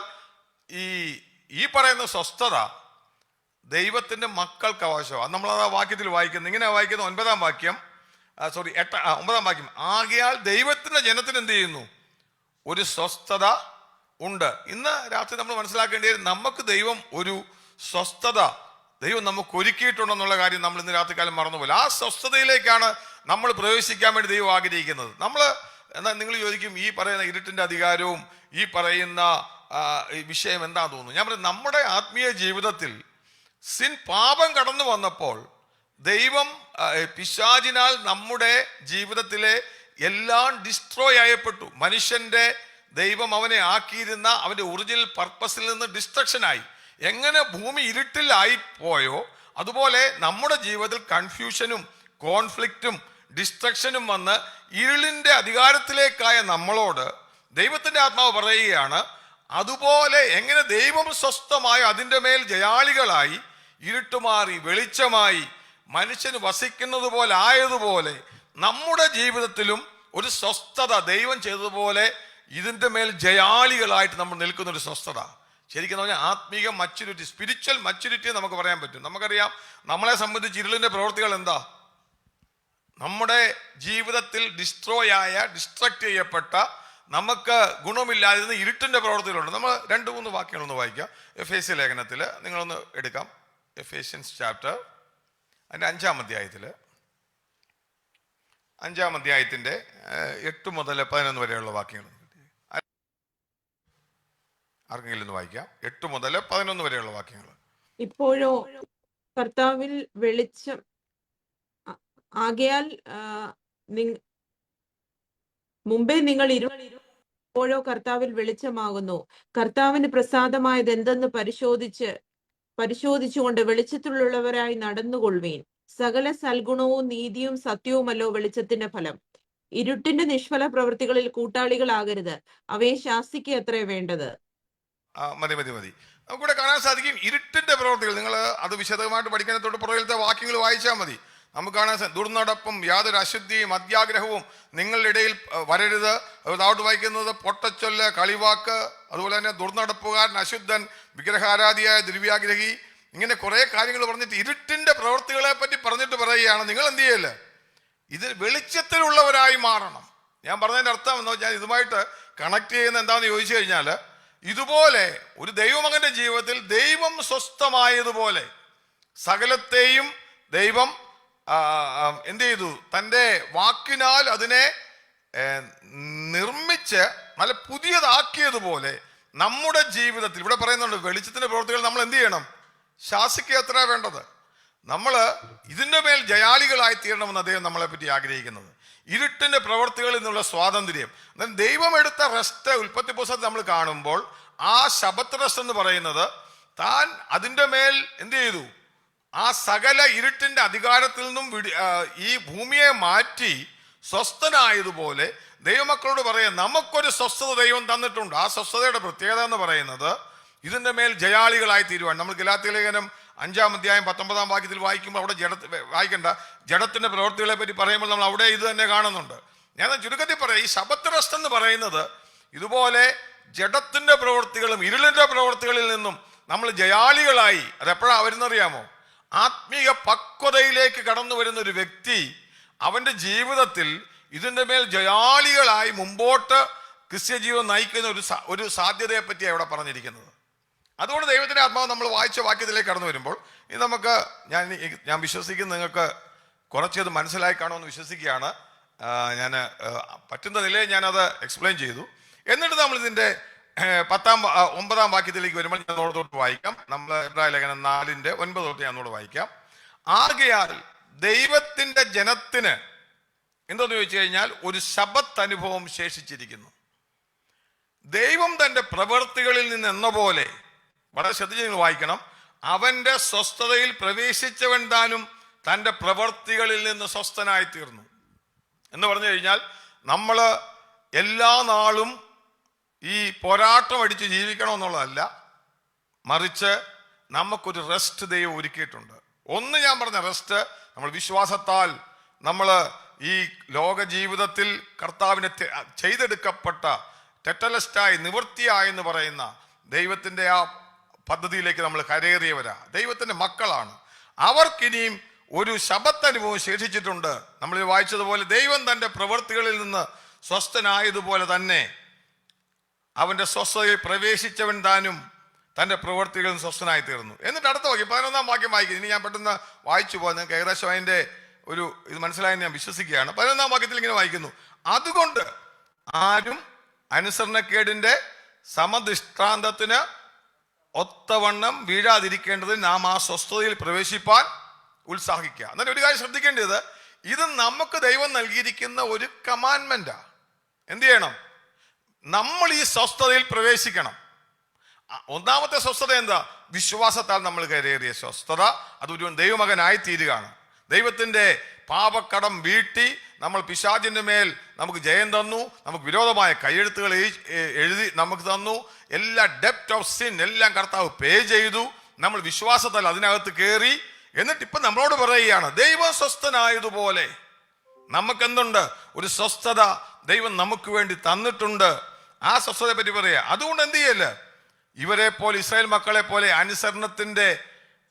ഈ പറയുന്ന സ്വസ്ഥത ദൈവത്തിന്റെ മക്കൾക്ക് അവകാശമാണ്. നമ്മളത് ആ വാക്യത്തിൽ വായിക്കുന്നത്, ഇങ്ങനെ വായിക്കുന്നത് 9-ാം വാക്യം, 9-ാം വാക്യം. ആകയാൽ ദൈവത്തിന്റെ ജനത്തിന് എന്ത് ചെയ്യുന്നു? ഒരു സ്വസ്ഥത ഉണ്ട്. ഇന്ന് രാത്രി നമ്മൾ മനസ്സിലാക്കേണ്ടത്, നമുക്ക് ദൈവം ഒരു സ്വസ്ഥത ദൈവം നമുക്ക് ഒരുക്കിയിട്ടുണ്ടെന്നുള്ള കാര്യം നമ്മൾ ഇന്ന് രാത്രികാലം മറന്നുപോലെ. ആ സ്വസ്ഥതയിലേക്കാണ് നമ്മൾ പ്രവേശിക്കാൻ വേണ്ടി ദൈവം ആഗ്രഹിക്കുന്നത്. നിങ്ങൾ ചോദിക്കും, ഈ പറയുന്ന ഇരുട്ടിന്റെ അധികാരവും ഈ പറയുന്ന വിഷയം എന്താണെന്ന് തോന്നുന്നു. ഞാൻ പറയും, നമ്മുടെ ആത്മീയ ജീവിതത്തിൽ പാപം കടന്നു വന്നപ്പോൾ ദൈവം പിശാചിനാൽ നമ്മുടെ ജീവിതത്തിലെ എല്ലാം ഡിസ്ട്രോയ് ആയപ്പെട്ടു. മനുഷ്യന്റെ ദൈവം അവനെ ആക്കിയിരുന്ന അവന്റെ ഒറിജിനൽ പർപ്പസിൽ നിന്ന് ഡിസ്ട്രക്ഷനായി. എങ്ങനെ ഭൂമി ഇരുട്ടിലായി പോയോ അതുപോലെ നമ്മുടെ ജീവിതത്തിൽ കൺഫ്യൂഷനും കോൺഫ്ലിക്റ്റും ഡിസ്ട്രക്ഷനും വന്ന് ഇരുളിന്റെ അധികാരത്തിലേക്കായ നമ്മളോട് ദൈവത്തിന്റെ ആത്മാവ് പറയുകയാണ്, അതുപോലെ എങ്ങനെ ദൈവം സ്വസ്ഥമായി അതിൻ്റെ മേൽ ജയാളികളായി ഇരുട്ടുമാറി വെളിച്ചമായി മനുഷ്യന് വസിക്കുന്നത് പോലെ ആയതുപോലെ നമ്മുടെ ജീവിതത്തിലും ഒരു സ്വസ്ഥത ദൈവം ചെയ്തതുപോലെ ഇതിൻ്റെ മേൽ ജയാളികളായിട്ട് നമ്മൾ നിൽക്കുന്ന ഒരു സ്വസ്ഥത. ശരിക്കും പറഞ്ഞാൽ ആത്മീക മച്യൂരിറ്റി, സ്പിരിച്വൽ മച്യൂരിറ്റി നമുക്ക് പറയാൻ പറ്റും. നമുക്കറിയാം നമ്മളെ സംബന്ധിച്ച് ഇരുളിൻ്റെ പ്രവൃത്തികൾ എന്താ? നമ്മുടെ ജീവിതത്തിൽ ഡിസ്ട്രക്ട് ചെയ്യപ്പെട്ട, നമുക്ക് ഗുണമില്ലാതിരുന്ന ഇരുട്ടിൻ്റെ പ്രവൃത്തികളുണ്ട്. നമ്മൾ 2-3 വാക്യങ്ങളൊന്ന് വായിക്കാം. എഫേസ്യ ലേഖനത്തിൽ നിങ്ങളൊന്ന് എടുക്കാം. എഫേഷ്യൻസ് ചാപ്റ്റർ അതിൻ്റെ 5-ാം അധ്യായത്തിൽ 5-ാം അധ്യായത്തിൻ്റെ 8 മുതൽ 11 വരെയുള്ള വാക്യങ്ങൾ ആർക്കെങ്കിലും ഒന്ന് വായിക്കാം. 8 മുതൽ 11 വരെയുള്ള വാക്യങ്ങൾ. ഇപ്പോഴോ കർത്താവിൽ വെളിച്ചം ആകയാൽ മുമ്പേ നിങ്ങൾ ഇപ്പോഴോ കർത്താവിൽ വെളിച്ചമാകുന്നു. കർത്താവിന് പ്രസാദമായത് എന്തെന്ന് പരിശോധിച്ചുകൊണ്ട് വെളിച്ചത്തിലുള്ളവരായി നടന്നുകൊള്ളുവീൻ. സകല സൽഗുണവും നീതിയും സത്യവുമല്ലോ വെളിച്ചത്തിന്റെ ഫലം. ഇരുട്ടിന്റെ നിഷ്ഫല പ്രവൃത്തികളിൽ കൂട്ടാളികളാകരുത്, അവയെ ശാസിക്കുക അത്രേ വേണ്ടത്. മതി. നമുക്കിവിടെ കാണാൻ സാധിക്കും ഇരുട്ടിന്റെ പ്രവൃത്തികൾ. നിങ്ങൾ അത് വിശദമായിട്ട് പഠിക്കുന്നതോട് പുറകിലത്തെ വാക്യങ്ങൾ വായിച്ചാൽ മതി. നമുക്ക് കാണാൻ ദുർനടപ്പും യാതൊരു അശുദ്ധിയും അത്യാഗ്രഹവും നിങ്ങളുടെ ഇടയിൽ വരരുത്. താഴോട്ട് വായിക്കുന്നത് പൊട്ടച്ചൊല്ല്, കളിവാക്ക്, അതുപോലെ തന്നെ ദുർനടപ്പുകാരൻ, അശുദ്ധൻ, വിഗ്രഹാരാധിയായ ദ്രവ്യാഗ്രഹി, ഇങ്ങനെ കുറെ കാര്യങ്ങൾ പറഞ്ഞിട്ട് ഇരുട്ടിന്റെ പ്രവൃത്തികളെ പറ്റി പറഞ്ഞിട്ട് പറയുകയാണ്, നിങ്ങൾ എന്ത് ചെയ്യല്ലേ, ഇത് വെളിച്ചത്തിലുള്ളവരായി മാറണം. ഞാൻ പറഞ്ഞതിന്റെ അർത്ഥം എന്ന് വെച്ചാൽ ഇതുമായിട്ട് കണക്ട് ചെയ്യുന്ന എന്താണെന്ന് ചോദിച്ചു കഴിഞ്ഞാൽ, ഇതുപോലെ ഒരു ദൈവമകന്റെ ജീവിതത്തിൽ ദൈവം സ്വസ്ഥമായതുപോലെ സകലത്തെയും ദൈവം എന്ത് ചെയ്തു? തൻ്റെ വാക്കിനാൽ അതിനെ നിർമ്മിച്ച് നല്ല പുതിയതാക്കിയതുപോലെ നമ്മുടെ ജീവിതത്തിൽ ഇവിടെ പറയുന്നുണ്ട് വെളിച്ചത്തിന്റെ പ്രവൃത്തികൾ നമ്മൾ എന്ത് ചെയ്യണം? ശാസിക്കുക എത്ര വേണ്ടത്. നമ്മൾ ഇതിൻ്റെ മേൽ ജയാളികളായി തീരണമെന്ന് അദ്ദേഹം നമ്മളെ പറ്റി ആഗ്രഹിക്കുന്നത്. ഇരുട്ടിന്റെ പ്രവൃത്തികളിൽ നിന്നുള്ള സ്വാതന്ത്ര്യം, ദൈവം എടുത്ത റെസ്റ്റ് ഉൽപ്പത്തി പുസ്തകത്തിൽ നമ്മൾ കാണുമ്പോൾ ആ ശബത്ത് റെസ്റ്റ് എന്ന് പറയുന്നത് താൻ അതിൻ്റെ മേൽ എന്ത് ചെയ്തു? ആ സകല ഇരുട്ടിന്റെ അധികാരത്തിൽ നിന്നും ഈ ഭൂമിയെ മാറ്റി സ്വസ്ഥനായതുപോലെ ദൈവമക്കളോട് പറയാം, നമുക്കൊരു സ്വസ്ഥത ദൈവം തന്നിട്ടുണ്ട്. ആ സ്വസ്ഥതയുടെ പ്രത്യേകത എന്ന് പറയുന്നത് ഇതിൻ്റെ മേൽ ജയാളികളായി തീരുവാൻ. നമ്മൾ ഗലാത്യ ലേഖനം 5-ാം അധ്യായം 19-ാം വാക്യത്തിൽ വായിക്കുമ്പോൾ അവിടെ വായിക്കേണ്ട ജഡത്തിന്റെ പ്രവൃത്തികളെ പറ്റി പറയുമ്പോൾ നമ്മൾ അവിടെ ഇത് തന്നെ കാണുന്നുണ്ട്. ഞാൻ ചുരുക്കത്തിൽ പറയാം, ഈ ശബത്ത് റെസ്റ്റ് എന്ന് പറയുന്നത് ഇതുപോലെ ജഡത്തിന്റെ പ്രവൃത്തികളും ഇരുളിന്റെ പ്രവൃത്തികളിൽ നിന്നും നമ്മൾ ജയാളികളായി, അതെപ്പോഴാണ് വരുന്നറിയാമോ? ആത്മീയ പക്വതയിലേക്ക് കടന്നു വരുന്ന ഒരു വ്യക്തി അവന്റെ ജീവിതത്തിൽ ഇതിൻ്റെ മേൽ ജയാളികളായി മുമ്പോട്ട് ക്രിസ്ത്യ ജീവിതം നയിക്കുന്ന ഒരു സാധ്യതയെ പറ്റിയാണ് ഇവിടെ പറഞ്ഞിരിക്കുന്നത്. അതുകൊണ്ട് ദൈവത്തിന്റെ ആത്മാവ് നമ്മൾ വായിച്ച വാക്യത്തിലേക്ക് കടന്നു വരുമ്പോൾ ഇത് നമുക്ക് ഞാൻ വിശ്വസിക്കുന്നു നിങ്ങൾക്ക് കുറച്ചത് മനസ്സിലായി കാണുമെന്ന് വിശ്വസിക്കുകയാണ്. ഞാൻ പറ്റുന്ന നിലയിൽ ഞാനത് എക്സ്പ്ലെയിൻ ചെയ്തു. എന്നിട്ട് നമ്മൾ ഇതിൻ്റെ 9-ാം വാക്യത്തിലേക്ക് വരുമ്പോൾ ഞാൻ തൊട്ട് വായിക്കാം. നമ്മൾ എബ്രായ ലേഖനം 4:9 തൊട്ട് ഞാൻ വായിക്കാം. ആകയാൽ ദൈവത്തിന്റെ ജനത്തിന് എന്തോന്ന് ചോദിച്ചു കഴിഞ്ഞാൽ ഒരു ശബത്ത് അനുഭവം ശേഷിച്ചിരിക്കുന്നു. ദൈവം തന്റെ പ്രവൃത്തികളിൽ നിന്ന് എന്ന പോലെ, വളരെ ശ്രദ്ധിച്ച് നിങ്ങൾ വായിക്കണം, അവന്റെ സ്വസ്ഥതയിൽ പ്രവേശിച്ചവൻ താനും തൻ്റെ പ്രവൃത്തികളിൽ നിന്ന് സ്വസ്ഥനായി തീർന്നു എന്ന് പറഞ്ഞു കഴിഞ്ഞാൽ നമ്മൾ എല്ലാ നാളും ഈ പോരാട്ടം അടിച്ച് ജീവിക്കണമെന്നുള്ളതല്ല, മറിച്ച് നമുക്കൊരു റെസ്റ്റ് ദൈവം ഒരുക്കിയിട്ടുണ്ട്. ഒന്ന് ഞാൻ പറഞ്ഞ റെസ്റ്റ്, നമ്മൾ വിശ്വാസത്താൽ നമ്മൾ ഈ ലോക ജീവിതത്തിൽ കർത്താവിനെ ചെയ്തെടുക്കപ്പെട്ട ടെറ്റലസ്റ്റായി നിവൃത്തിയായെന്ന് പറയുന്ന ദൈവത്തിൻ്റെ ആ പദ്ധതിയിലേക്ക് നമ്മൾ കരയേറിയവരാ, ദൈവത്തിൻ്റെ മക്കളാണ്. അവർക്കിനിയും ഒരു ശബത്ത് അനുഭവം ശേഷിച്ചിട്ടുണ്ട്. നമ്മൾ വായിച്ചതുപോലെ ദൈവം തൻ്റെ പ്രവൃത്തികളിൽ നിന്ന് സ്വസ്ഥനായതുപോലെ തന്നെ അവൻ്റെ സ്വസ്ഥതയിൽ പ്രവേശിച്ചവൻ താനും തൻ്റെ പ്രവൃത്തികളിൽ നിന്ന് സ്വസ്ഥനായി തീർന്നു. എന്നിട്ട് അടുത്ത വാക്യം 11-ാം വാക്യം വായിക്കും. ഇനി ഞാൻ പെട്ടെന്ന് വായിച്ചു പോകാം, നിങ്ങൾക്ക് ഏകദേശം അതിൻ്റെ ഇത് മനസ്സിലായെന്ന് ഞാൻ വിശ്വസിക്കുകയാണ്. 11-ാം വാക്യത്തിൽ ഇങ്ങനെ വായിക്കുന്നു, അതുകൊണ്ട് ആരും അനുസരണക്കേടിന്റെ സമദൃഷ്ടാന്തത്തിന് ഒത്തവണ്ണം വീഴാതിരിക്കേണ്ടത് നാം ആ സ്വസ്ഥതയിൽ പ്രവേശിപ്പാൻ ഉത്സാഹിക്കുക. എന്നാൽ ഒരു കാര്യം ശ്രദ്ധിക്കേണ്ടത്, ഇത് നമുക്ക് ദൈവം നൽകിയിരിക്കുന്ന ഒരു കമാൻഡ്മെന്റാ. എന്ത് ചെയ്യണം? നമ്മൾ ഈ സ്വസ്ഥതയിൽ പ്രവേശിക്കണം. ഒന്നാമത്തെ സ്വസ്ഥത എന്താ? വിശ്വാസത്താൽ നമ്മൾ കയറിയ സ്വസ്ഥത. അതൊരു ദൈവമകനായി തീരുകയാണ്. ദൈവത്തിന്റെ പാപക്കടം വീട്ടി നമ്മൾ പിശാചിന്റെ മേൽ നമുക്ക് ജയം തന്നു, നമുക്ക് വിരോധമായ കയ്യെഴുത്തുകൾ എഴുതി നമുക്ക് തന്നു. എല്ലാ ഡെപ്റ്റ് ഓഫ് സിൻ എല്ലാം കർത്താവ് പേ ചെയ്തു. നമ്മൾ വിശ്വാസത്താൽ അതിനകത്ത് കയറി. എന്നിട്ട് ഇപ്പൊ നമ്മളോട് പറയുകയാണ്, ദൈവം സ്വസ്ഥനായതുപോലെ നമുക്കെന്തുണ്ട്? ഒരു സ്വസ്ഥത ദൈവം നമുക്ക് വേണ്ടി തന്നിട്ടുണ്ട്. ആ സ്വസ്ഥതയെ പറ്റി പറയാ. അതുകൊണ്ട് എന്ത് ചെയ്യല്ല, ഇവരെ പോലെ, ഇസ്രായേൽ മക്കളെ പോലെ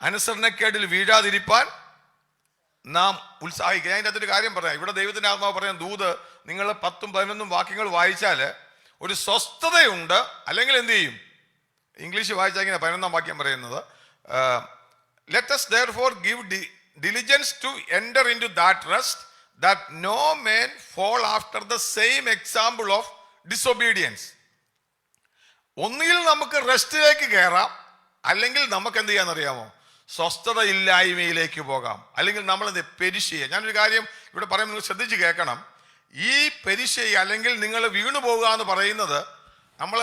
അനുസരണക്കേടിൽ വീഴാതിരിപ്പാൻ നാം ഉത്സാഹിക്കുക. അതിൻ്റെ അകത്തൊരു കാര്യം പറയാം. ഇവിടെ ദൈവത്തിന്റെ ആത്മാവ് പറയാൻ, ദൂത് നിങ്ങൾ 10-11 വാക്യങ്ങൾ വായിച്ചാൽ ഒരു സ്വസ്ഥതയുണ്ട്. അല്ലെങ്കിൽ എന്ത് ചെയ്യും? ഇംഗ്ലീഷ് വായിച്ചാൽ ഇങ്ങനെ 11 വാക്യം പറയുന്നത്, let us therefore give diligence to enter into that rest, that no man fall after the same example of disobedience. ഒന്നുകിൽ നമുക്ക് റെസ്റ്റിലേക്ക് കയറാം, അല്ലെങ്കിൽ നമുക്ക് എന്ത് ചെയ്യാന്നറിയാമോ? സ്വസ്ഥത ഇല്ലായ്മയിലേക്ക് പോകാം. അല്ലെങ്കിൽ നമ്മളെന്ത് പെരിശയെ. ഞാനൊരു കാര്യം ഇവിടെ പറയുമ്പോൾ നിങ്ങൾ ശ്രദ്ധിച്ച് കേൾക്കണം. ഈ പെരിശയെ അല്ലെങ്കിൽ നിങ്ങൾ വീണു പോകുക എന്ന് പറയുന്നത് നമ്മൾ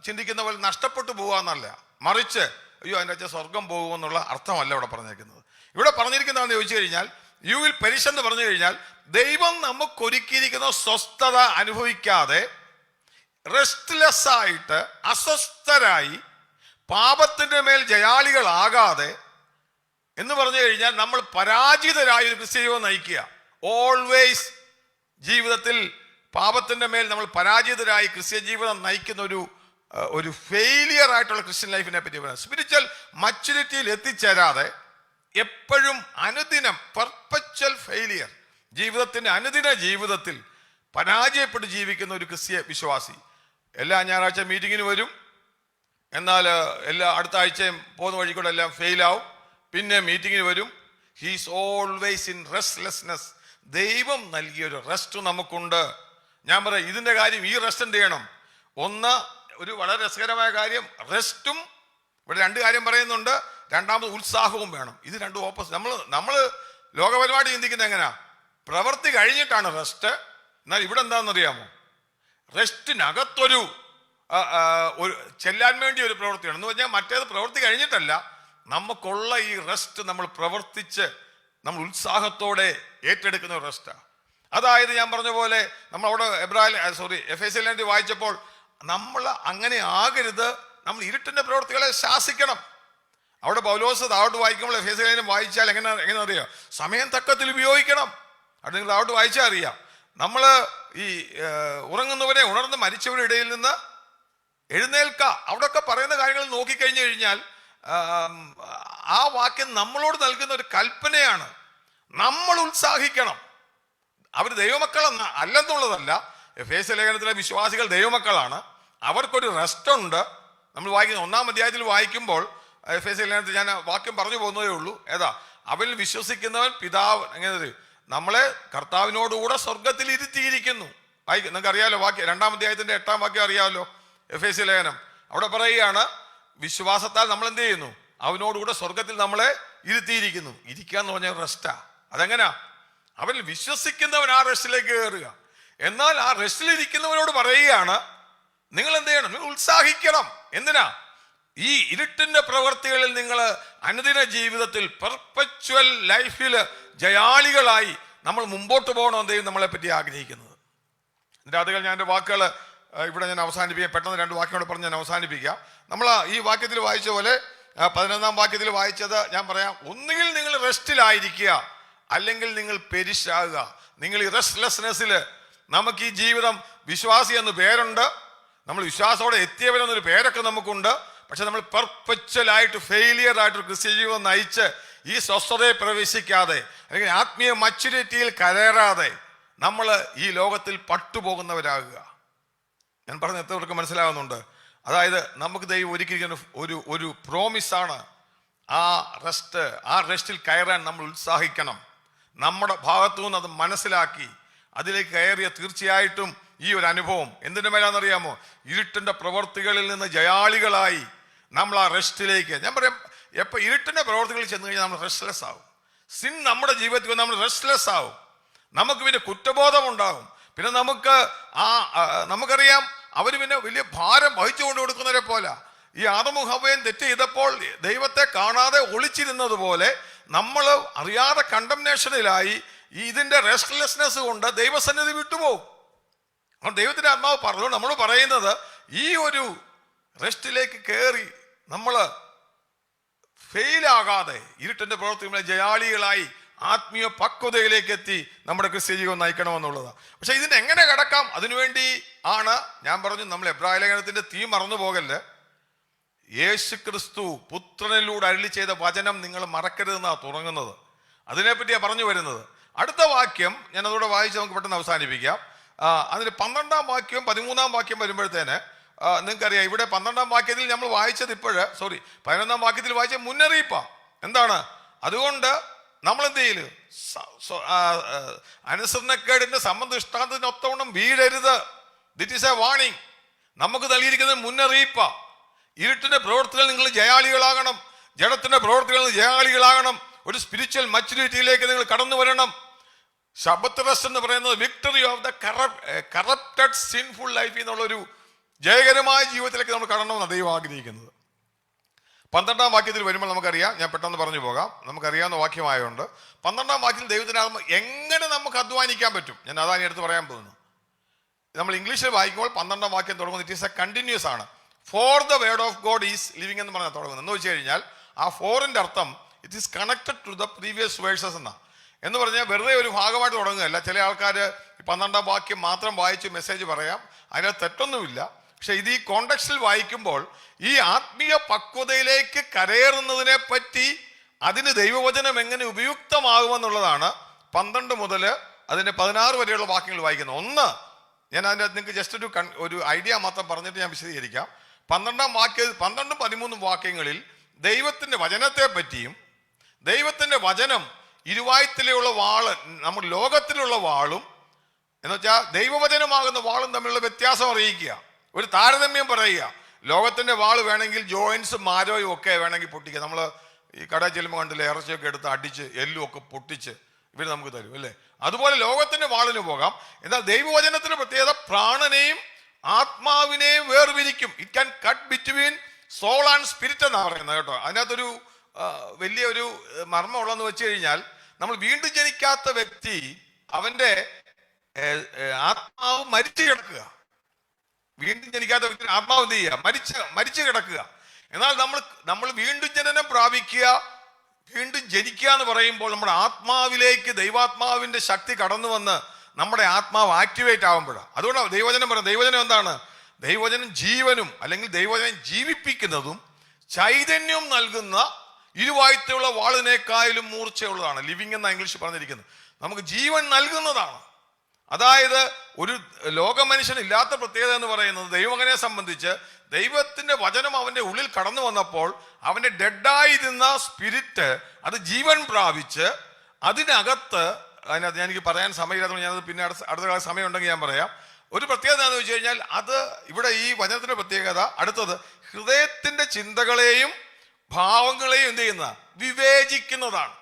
ചിന്തിക്കുന്ന പോലെ നഷ്ടപ്പെട്ടു പോകുക എന്നല്ല, മറിച്ച് അയ്യോ അതിൻ്റെ അച്ഛൻ സ്വർഗം പോകുമെന്നുള്ള അർത്ഥമല്ല ഇവിടെ പറഞ്ഞിരിക്കുന്നത്. ഇവിടെ പറഞ്ഞിരിക്കുന്നതെന്ന് ചോദിച്ചു കഴിഞ്ഞാൽ, യു വിൽ പെരിഷ് എന്ന് പറഞ്ഞു കഴിഞ്ഞാൽ, ദൈവം നമുക്കൊരുക്കിയിരിക്കുന്ന സ്വസ്ഥത അനുഭവിക്കാതെ റെസ്റ്റ്ലെസ് ആയിട്ട് അസ്വസ്ഥരായി പാപത്തിന്റെ മേൽ ജയാളികളാകാതെ എന്ന് പറഞ്ഞു കഴിഞ്ഞാൽ നമ്മൾ പരാജിതരായ ഒരു ക്രിസ്ത്യ ജീവിതം നയിക്കുക. ഓൾവേസ് ജീവിതത്തിൽ പാപത്തിന്റെ മേൽ നമ്മൾ പരാജിതരായി ക്രിസ്ത്യ ജീവിതം നയിക്കുന്ന ഒരു ഫെയിലിയർ ആയിട്ടുള്ള ക്രിസ്ത്യൻ ലൈഫിനെ പറ്റി പറയാം. സ്പിരിച്വൽ മച്യൂരിറ്റിയിൽ എത്തിച്ചേരാതെ എപ്പോഴും അനുദിനം പെർപ്പച്വൽ ഫെയിലിയർ, ജീവിതത്തിന്റെ അനുദിന ജീവിതത്തിൽ പരാജയപ്പെട്ട് ജീവിക്കുന്ന ഒരു ക്രിസ്ത്യ വിശ്വാസി എല്ലാ ഞായറാഴ്ച മീറ്റിങ്ങിന് വരും, എന്നാൽ അടുത്ത ആഴ്ചയും പോകുന്ന വഴിക്കൂടെ എല്ലാം ഫെയിലാവും. പിന്നെ മീറ്റിങ്ങിന് വരും. He's always in restlessness. ദൈവം നൽകിയൊരു റെസ്റ്റ് നമുക്കുണ്ട്. ഞാൻ പറയാം, ഇതിന്റെ കാര്യം, ഈ റെസ്റ്റ് എന്ത് ചെയ്യണം? ഒന്ന്, ഒരു വളരെ രസകരമായ കാര്യം, റെസ്റ്റും ഇവിടെ 2 കാര്യം പറയുന്നുണ്ട്. രണ്ടാമത് ഉത്സാഹവും വേണം. ഇത് രണ്ടും ഓപ്പോസിറ്റ്. നമ്മൾ ലോകപരമായിട്ട് ചിന്തിക്കുന്നത് എങ്ങനെയാ? പ്രവൃത്തി കഴിഞ്ഞിട്ടാണ് റെസ്റ്റ്. എന്നാൽ ഇവിടെ എന്താണെന്നറിയാമോ? റെസ്റ്റിനകത്തൊരു ചെല്ലാൻ വേണ്ടി ഒരു പ്രവൃത്തിയാണ്. എന്ന് പറഞ്ഞാൽ മറ്റേത് പ്രവൃത്തി കഴിഞ്ഞിട്ടല്ല, നമുക്കുള്ള ഈ റെസ്റ്റ് നമ്മൾ പ്രവർത്തിച്ച് നമ്മൾ ഉത്സാഹത്തോടെ ഏറ്റെടുക്കുന്ന ഒരു റെസ്റ്റാണ്. അതായത് ഞാൻ പറഞ്ഞ പോലെ നമ്മൾ അവിടെ എഫേസ്യരിൽ വായിച്ചപ്പോൾ നമ്മൾ അങ്ങനെ ആകരുത്, നമ്മൾ ഇരുട്ടിന്റെ പ്രവൃത്തികളെ ശാസിക്കണം. അവിടെ പൗലോസ് താഴോട്ട് വായിക്കുമ്പോൾ എഫേസ്യരിൽ വായിച്ചാൽ എങ്ങനെ അറിയാം? സമയം തക്കത്തിൽ ഉപയോഗിക്കണം. അവിടെ നിങ്ങൾ താഴോട്ട് വായിച്ചാൽ അറിയാം. നമ്മൾ ഈ ഉറങ്ങുന്നവരെ ഉണർന്ന് മരിച്ചവരുടെ ഇടയിൽ നിന്ന് എഴുന്നേൽക്ക, അവിടെയൊക്കെ പറയുന്ന കാര്യങ്ങൾ നോക്കിക്കഴിഞ്ഞു കഴിഞ്ഞാൽ ആ വാക്യം നമ്മളോട് നൽകുന്ന ഒരു കൽപ്പനയാണ്. നമ്മൾ ഉത്സാഹിക്കണം. അവർ ദൈവമക്കളെന്ന അല്ലെന്നുള്ളതല്ല. എഫേസ്യ ലേഖനത്തിലെ വിശ്വാസികൾ ദൈവമക്കളാണ്. അവർക്കൊരു റെസ്റ്റ് ഉണ്ട്. നമ്മൾ വായിക്കുന്ന 1-ാം അധ്യായത്തിൽ വായിക്കുമ്പോൾ എഫേസ്യ ലേഖനത്തിൽ ഞാൻ വാക്യം പറഞ്ഞു പോകുന്നതേ ഉള്ളൂ. ഏതാ? അവൻ വിശ്വസിക്കുന്നവൻ പിതാവ് എങ്ങനെ നമ്മളെ കർത്താവിനോടുകൂടെ സ്വർഗത്തിൽ ഇരുത്തിയിരിക്കുന്നു. നിങ്ങൾക്ക് അറിയാലോ വാക്യം, 2-ാം അധ്യായത്തിന്റെ 8-ാം വാക്യം അറിയാമല്ലോ. എഫേസ്യ ലേഖനം അവിടെ പറയുകയാണ്, വിശ്വാസത്താൽ നമ്മൾ എന്ത് ചെയ്യുന്നു? അവനോടുകൂടെ സ്വർഗത്തിൽ നമ്മളെ ഇരുത്തിയിരിക്കുന്നു. ഇരിക്കുക എന്ന് പറഞ്ഞാൽ റെസ്റ്റാ. അതെങ്ങനാ? അവൻ വിശ്വസിക്കുന്നവൻ ആ റെസ്റ്റിലേക്ക് കയറുക. എന്നാൽ ആ റെസ്റ്റിലിരിക്കുന്നവനോട് പറയുകയാണ്, നിങ്ങൾ എന്ത് ചെയ്യണം? നിങ്ങൾ ഉത്സാഹിക്കണം. എന്തിനാ? ഈ ഇരുട്ടിന്റെ പ്രവൃത്തികളിൽ നിങ്ങൾ അനുദിന ജീവിതത്തിൽ പെർപ്പച്വൽ ലൈഫിൽ ജയാളികളായി നമ്മൾ മുമ്പോട്ട് പോകണമെന്ന് ദൈവം നമ്മളെ പറ്റി ആഗ്രഹിക്കുന്നത്. ഇതിൻ്റെ അതുകൾ ഞാൻ എൻ്റെ വാക്കുകൾ ഇവിടെ ഞാൻ അവസാനിപ്പിക്കാം. പെട്ടെന്ന് 2 വാക്യങ്ങൾ പറഞ്ഞ് ഞാൻ അവസാനിപ്പിക്കാം. നമ്മൾ ഈ വാക്യത്തിൽ വായിച്ച പോലെ 11-ാം വാക്യത്തിൽ വായിച്ചത് ഞാൻ പറയാം. ഒന്നുകിൽ നിങ്ങൾ റെസ്റ്റിലായിരിക്കുക, അല്ലെങ്കിൽ നിങ്ങൾ പെരിശാകുക. നിങ്ങൾ ഈ റെസ്റ്റ്ലെസ്നെസ്സിൽ, നമുക്ക് ഈ ജീവിതം വിശ്വാസി എന്ന് പേരുണ്ട്, നമ്മൾ വിശ്വാസത്തോടെ എത്തിയവരെന്നൊരു പേരൊക്കെ നമുക്കുണ്ട്. പക്ഷെ നമ്മൾ പെർപ്പച്വലായിട്ട് ഫെയിലിയർ ആയിട്ട് ക്രിസ്ത്യ ജീവിതം നയിച്ച് ഈ സ്വസ്ഥതയെ പ്രവേശിക്കാതെ അല്ലെങ്കിൽ ആത്മീയ മച്യൂരിറ്റിയിൽ കയറാതെ നമ്മൾ ഈ ലോകത്തിൽ പട്ടുപോകുന്നവരാകുക. ഞാൻ പറഞ്ഞ എത്രവർക്ക് മനസ്സിലാകുന്നുണ്ട്? അതായത് നമുക്ക് ദൈവം ഒരുക്കിയിരിക്കുന്ന ഒരു പ്രോമിസാണ് ആ റെസ്റ്റ്. ആ റെസ്റ്റിൽ കയറാൻ നമ്മൾ ഉത്സാഹിക്കണം. നമ്മുടെ ഭാഗത്തു നിന്ന് അത് മനസ്സിലാക്കി അതിലേക്ക് കയറിയ തീർച്ചയായിട്ടും ഈ ഒരു അനുഭവം എന്തിൻ്റെ മേലാണെന്നറിയാമോ? ഇരുട്ടിന്റെ പ്രവർത്തികളിൽ നിന്ന് ജയാളികളായി നമ്മൾ ആ റെസ്റ്റിലേക്ക്, ഞാൻ പറയാം, എപ്പോൾ ഇരുട്ടിന്റെ പ്രവർത്തികളിൽ ചെന്ന് കഴിഞ്ഞാൽ നമ്മൾ റെസ്റ്റ്ലെസ് ആവും. സിൻ നമ്മുടെ ജീവിതത്തിൽ നമ്മൾ റെസ്റ്റ്ലെസ് ആവും. നമുക്ക് പിന്നെ കുറ്റബോധം ഉണ്ടാകും. പിന്നെ നമുക്കറിയാം, അവർ പിന്നെ വലിയ ഭാരം വഹിച്ചു കൊണ്ട് കൊടുക്കുന്നവരെ പോലെ. ഈ ആദമും ഹവ്വയും തെറ്റ് ചെയ്തപ്പോൾ ദൈവത്തെ കാണാതെ ഒളിച്ചിരുന്നത് പോലെ നമ്മൾ അറിയാതെ കണ്ടംനേഷനിലായി ഇതിന്റെ റെസ്റ്റ്ലെസ്നെസ് കൊണ്ട് ദൈവസന്നിധി വിട്ടുപോകും. അപ്പോൾ ദൈവത്തിന്റെ ആത്മാവ് പറഞ്ഞു, നമ്മൾ പറയുന്നത് ഈ ഒരു റെസ്റ്റിലേക്ക് കയറി നമ്മൾ ജയാളികളാകാതെ ഇരുട്ടിന്റെ പ്രവർത്തികളെ ജയാളികളായി ആത്മീയ പക്വതയിലേക്ക് എത്തി നമ്മുടെ ക്രിസ്ത്യ ജീവിതം നയിക്കണമെന്നുള്ളതാണ്. പക്ഷെ ഇതിന് എങ്ങനെ കടക്കാം? അതിനുവേണ്ടി ആണ് ഞാൻ പറഞ്ഞു, നമ്മൾ എബ്രായ ലേഖനത്തിന്റെ തീ മറന്നു പോകല്ല്. യേശു ക്രിസ്തു പുത്രനിലൂടെ അരുളി ചെയ്ത വചനം നിങ്ങൾ മറക്കരുതെന്നാണ് തുടങ്ങുന്നത്. അതിനെപ്പറ്റിയാണ് പറഞ്ഞു വരുന്നത്. അടുത്ത വാക്യം ഞാൻ അതോടെ വായിച്ച് നമുക്ക് പെട്ടെന്ന് അവസാനിപ്പിക്കാം. അതിന് 12-ാം വാക്യവും 13-ാം വാക്യം വരുമ്പോഴത്തേന് നിങ്ങൾക്കറിയാം, ഇവിടെ 12-ാം വാക്യത്തിൽ നമ്മൾ വായിച്ചത് 11-ാം വാക്യത്തിൽ വായിച്ച മുന്നറിയിപ്പാ. എന്താണ്? അതുകൊണ്ട് നമ്മൾ എന്ത് ചെയ്യല്? അനുസരണക്കേടിന്റെ സംബന്ധദൃഷ്ടാന്തത്തിനൊത്തവണ്ണം വീഴരുത്. ദിറ്റ് ഈസ് എ വാണിംഗ്. നമുക്ക് നൽകിയിരിക്കുന്നത് മുന്നറിയിപ്പാ. ഇരുട്ടിന്റെ പ്രവൃത്തികൾ നിങ്ങൾ ജയാളികളാകണം, ജഡത്തിന്റെ പ്രവൃത്തികൾ ജയാളികളാകണം. ഒരു സ്പിരിച്വൽ മച്യൂരിറ്റിയിലേക്ക് നിങ്ങൾ കടന്നു വരണം. ശബ്ബത്ത് റെസ്റ്റ് എന്ന് പറയുന്നത് victory of the corrupted sinful life എന്നുള്ളൊരു ജയകരമായ ജീവിതത്തിലേക്ക് നമ്മൾ കടണമെന്നാണ് ദൈവം ആഗ്രഹിക്കുന്നത്. 12-ാം വാക്യത്തിൽ വരുമ്പോൾ നമുക്കറിയാം, ഞാൻ പെട്ടെന്ന് പറഞ്ഞു പോകാം, നമുക്കറിയാവുന്ന വാക്യമായതുകൊണ്ട് 12-ാം വാക്യത്തിൽ ദൈവത്തിനാകുമ്പോൾ എങ്ങനെ നമുക്ക് അധ്വാനിക്കാൻ പറ്റും, ഞാൻ അതാണ് എടുത്ത് പറയാൻ പോകുന്നു. നമ്മൾ ഇംഗ്ലീഷിൽ വായിക്കുമ്പോൾ 12-ാം വാക്യം തുടങ്ങുന്നത് ഇറ്റ് ഈസ് എ കണ്ടിന്യൂസ് ആണ്. For the word of God is living എന്ന് പറഞ്ഞാൽ തുടങ്ങുന്നത്. എന്ന് വെച്ച് കഴിഞ്ഞാൽ ആ ഫോറിന്റെ അർത്ഥം it is connected to the previous verses എന്നാണ്. എന്ന് പറഞ്ഞാൽ വെറുതെ ഒരു ഭാഗമായിട്ട് തുടങ്ങുകയല്ല. ചില ആൾക്കാർ 12-ാം വാക്യം മാത്രം വായിച്ച് മെസ്സേജ് പറയാം, അതിനകത്ത് തെറ്റൊന്നുമില്ല. പക്ഷെ ഇത് ഈ കോണ്ടെക്സ്റ്റിൽ വായിക്കുമ്പോൾ ഈ ആത്മീയ പക്വതയിലേക്ക് കരയേറുന്നതിനെ പറ്റി അതിന് ദൈവവചനം എങ്ങനെ ഉപയുക്തമാകുമെന്നുള്ളതാണ് 12 മുതൽ അതിന്റെ 16 വരെയുള്ള വാക്യങ്ങൾ വായിക്കുന്നത്. ഒന്ന്, ഞാൻ അതിൻ്റെ നിങ്ങൾക്ക് ജസ്റ്റ് ഒരു ഐഡിയ മാത്രം പറഞ്ഞിട്ട് ഞാൻ വിശദീകരിക്കാം. 12-ാം വാക്യം 12ഉം 13ഉം വാക്യങ്ങളിൽ ദൈവത്തിന്റെ വചനത്തെ പറ്റിയും ദൈവത്തിന്റെ വചനം ഇരുവായ്ത്തിലുള്ള വാള്, നമ്മുടെ ലോകത്തിലുള്ള വാളും എന്ന് വെച്ചാൽ ദൈവവചനമാകുന്ന വാളും തമ്മിലുള്ള വ്യത്യാസം അറിയിക്കുക, ഒരു താരതമ്യം പറയുക. ലോകത്തിന്റെ വാള് വേണമെങ്കിൽ ജോയിൻസും മാരോയും ഒക്കെ വേണമെങ്കിൽ പൊട്ടിക്കുക. നമ്മൾ ഈ കടയിൽ ചെല്ലുമ്പോൾ കണ്ടില്ലേ, ഇറച്ചിയൊക്കെ എടുത്ത് അടിച്ച് എല്ലും ഒക്കെ പൊട്ടിച്ച് ഇവർ നമുക്ക് തരും അല്ലേ. അതുപോലെ ലോകത്തിന്റെ വാളിന് പോകാം. എന്നാൽ ദൈവവചനത്തിന്റെ പ്രത്യേകത പ്രാണനെയും ആത്മാവിനെയും വേർതിരിക്കും. It can cut between soul and spirit എന്നാണ് പറയുന്നത് കേട്ടോ. അതിനകത്തൊരു വലിയൊരു മർമ്മം ഉള്ളതെന്ന് വെച്ച് കഴിഞ്ഞാൽ, നമ്മൾ വീണ്ടും ജനിക്കാത്ത വ്യക്തി അവന്റെ ആത്മാവ് മരിച്ചു കിടക്കുക. വീണ്ടും ജനിക്കാത്ത വ്യക്തി ആത്മാവ് എന്ത് ചെയ്യുക? മരിച്ചു കിടക്കുക. എന്നാൽ നമ്മൾ വീണ്ടും ജനനം പ്രാപിക്കുക, വീണ്ടും ജനിക്കുക എന്ന് പറയുമ്പോൾ നമ്മുടെ ആത്മാവിലേക്ക് ദൈവാത്മാവിന്റെ ശക്തി കടന്നു വന്ന് നമ്മുടെ ആത്മാവ് ആക്ടിവേറ്റ് ആകുമ്പോഴാണ്. അതുകൊണ്ടാണ് ദൈവവചനം പറയുന്നത്. ദൈവവചനം എന്താണ്? ദൈവവചനം ജീവനും അല്ലെങ്കിൽ ദൈവവചനം ജീവിപ്പിക്കുന്നതും ചൈതന്യവും നൽകുന്ന ഇരുവായ്ത്തുള്ള വാളിനേക്കാളും മൂർച്ചയുള്ളതാണ്. ലിവിങ് എന്ന ഇംഗ്ലീഷ് പറഞ്ഞിരിക്കുന്നത് നമുക്ക് ജീവൻ നൽകുന്നതാണ്. അതായത് ഒരു ലോക മനുഷ്യന് ഇല്ലാത്ത പ്രത്യേകത എന്ന് പറയുന്നത്, ദൈവമകനെ സംബന്ധിച്ച് ദൈവത്തിന്റെ വചനം അവന്റെ ഉള്ളിൽ കടന്നു വന്നപ്പോൾ അവന്റെ ഡെഡായിരുന്ന സ്പിരിറ്റ് അത് ജീവൻ പ്രാപിച്ച് അതിനകത്ത്, അതിനകത്ത് എനിക്ക് പറയാൻ സമയമില്ലാത്തതുകൊണ്ട് ഞാനത് പിന്നെ അടുത്ത കാല സമയം ഉണ്ടെങ്കിൽ ഞാൻ പറയാം. ഒരു പ്രത്യേകത എന്ന് വെച്ച് കഴിഞ്ഞാൽ, അത് ഇവിടെ ഈ വചനത്തിന്റെ പ്രത്യേകത അടുത്തത് ഹൃദയത്തിന്റെ ചിന്തകളെയും ഭാവങ്ങളെയും എന്ത് ചെയ്യുന്ന വിവേചിക്കുന്നതാണ്.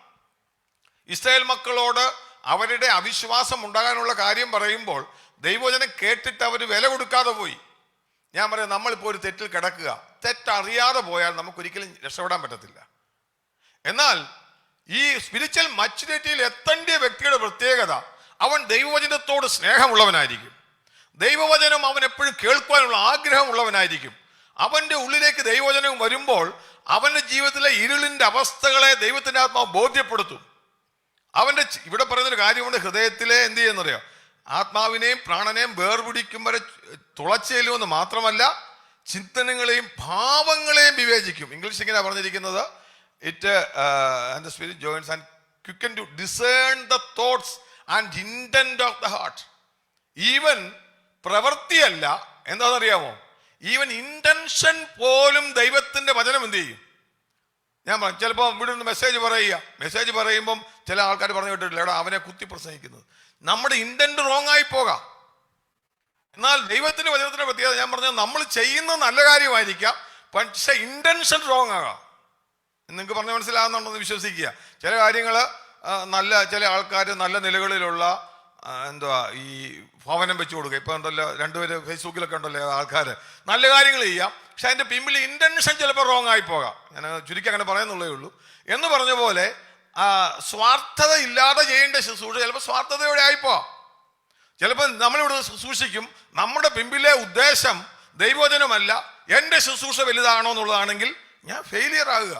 ഇസ്രായേൽ മക്കളോട് അവരുടെ അവിശ്വാസം ഉണ്ടാകാനുള്ള കാര്യം പറയുമ്പോൾ ദൈവവചനം കേട്ടിട്ട് അവർ വില കൊടുക്കാതെ പോയി. ഞാൻ പറയാം, നമ്മളിപ്പോൾ ഒരു തെറ്റിൽ കിടക്കുക, തെറ്ററിയാതെ പോയാൽ നമുക്കൊരിക്കലും രക്ഷപ്പെടാൻ പറ്റത്തില്ല. എന്നാൽ ഈ സ്പിരിച്വൽ മച്യൂരിറ്റിയിൽ എത്തേണ്ട വ്യക്തിയുടെ പ്രത്യേകത, അവൻ ദൈവവചനത്തോട് സ്നേഹമുള്ളവനായിരിക്കും. ദൈവവചനം അവൻ എപ്പോഴും കേൾക്കുവാനുള്ള ആഗ്രഹമുള്ളവനായിരിക്കും. അവന്റെ ഉള്ളിലേക്ക് ദൈവവചനം വരുമ്പോൾ അവന്റെ ജീവിതത്തിലെ ഇരുളിന്റെ അവസ്ഥകളെ ദൈവത്തിന്റെ ആത്മാവ് ബോധ്യപ്പെടുത്തും. അവന്റെ ഇവിടെ പറയുന്നൊരു കാര്യമുണ്ട്, ഹൃദയത്തിലെ എന്ത് ചെയ്യുന്നറിയോ, ആത്മാവിനെയും പ്രാണനെയും വേർപിടിക്കും വരെ തുളച്ചേലുമെന്ന് മാത്രമല്ല, ചിന്തനങ്ങളെയും ഭാവങ്ങളെയും വിവേചിക്കും. ഇംഗ്ലീഷ് ഇങ്ങനെ പറഞ്ഞിരിക്കുന്നത്, it and the spirit joins and quicken to discern the thoughts and intent of the heart. Even പ്രവൃത്തിയല്ല, എന്താണെന്നറിയാമോ, ഈവൻ ഇന്റൻഷൻ പോലും ദൈവത്തിന്റെ വചനം എന്ത് ചെയ്യും. ഞാൻ പറഞ്ഞു, ചിലപ്പോൾ ഇവിടെ നിന്ന് മെസ്സേജ് പറയുമ്പം ചില ആൾക്കാർ പറഞ്ഞു കേട്ടിട്ടില്ല, എടാ അവനെ കുത്തി പ്രസംഗിക്കുന്നത്. നമ്മുടെ ഇന്റന്റ് റോങ് ആയി പോകാം. എന്നാൽ ദൈവത്തിന്റെ വചനത്തിന്റെ പ്രത്യേകത, ഞാൻ പറഞ്ഞത്, നമ്മൾ ചെയ്യുന്ന നല്ല കാര്യമായിരിക്കാം, പക്ഷെ ഇന്റൻഷൻ റോങ് ആകാം. നിങ്ങൾക്ക് പറഞ്ഞ മനസ്സിലാകുന്നുണ്ടെന്ന് വിശ്വസിക്കുക. ചില കാര്യങ്ങൾ ചില ആൾക്കാർ നല്ല നിലകളിലുള്ള ഈ ഭവനം വെച്ച് കൊടുക്കുക. ഇപ്പൊ ഉണ്ടല്ലോ, രണ്ടുപേര് ഫേസ്ബുക്കിലൊക്കെ ഉണ്ടല്ലോ ആൾക്കാർ നല്ല കാര്യങ്ങൾ ചെയ്യാം, പക്ഷെ അതിന്റെ പിമ്പിൽ ഇന്റൻഷൻ ചിലപ്പോൾ റോങ് ആയി പോകാം. ഞാൻ ചുരുക്കി അങ്ങനെ പറയുന്നുള്ളേ ഉള്ളൂ. എന്ന് പറഞ്ഞ പോലെ സ്വാർത്ഥത ഇല്ലാതെ ചെയ്യേണ്ട ശുശ്രൂഷ ചിലപ്പോൾ സ്വാർത്ഥതയോടെ ആയിപ്പോവാം. ചിലപ്പോൾ നമ്മളിവിടെ ശുശ്രൂഷിക്കും, നമ്മുടെ പിമ്പിലെ ഉദ്ദേശം ദൈവവചനമല്ല, എൻ്റെ ശുശ്രൂഷ വലുതാണോ എന്നുള്ളതാണെങ്കിൽ ഞാൻ ഫെയിലിയർ ആകുക.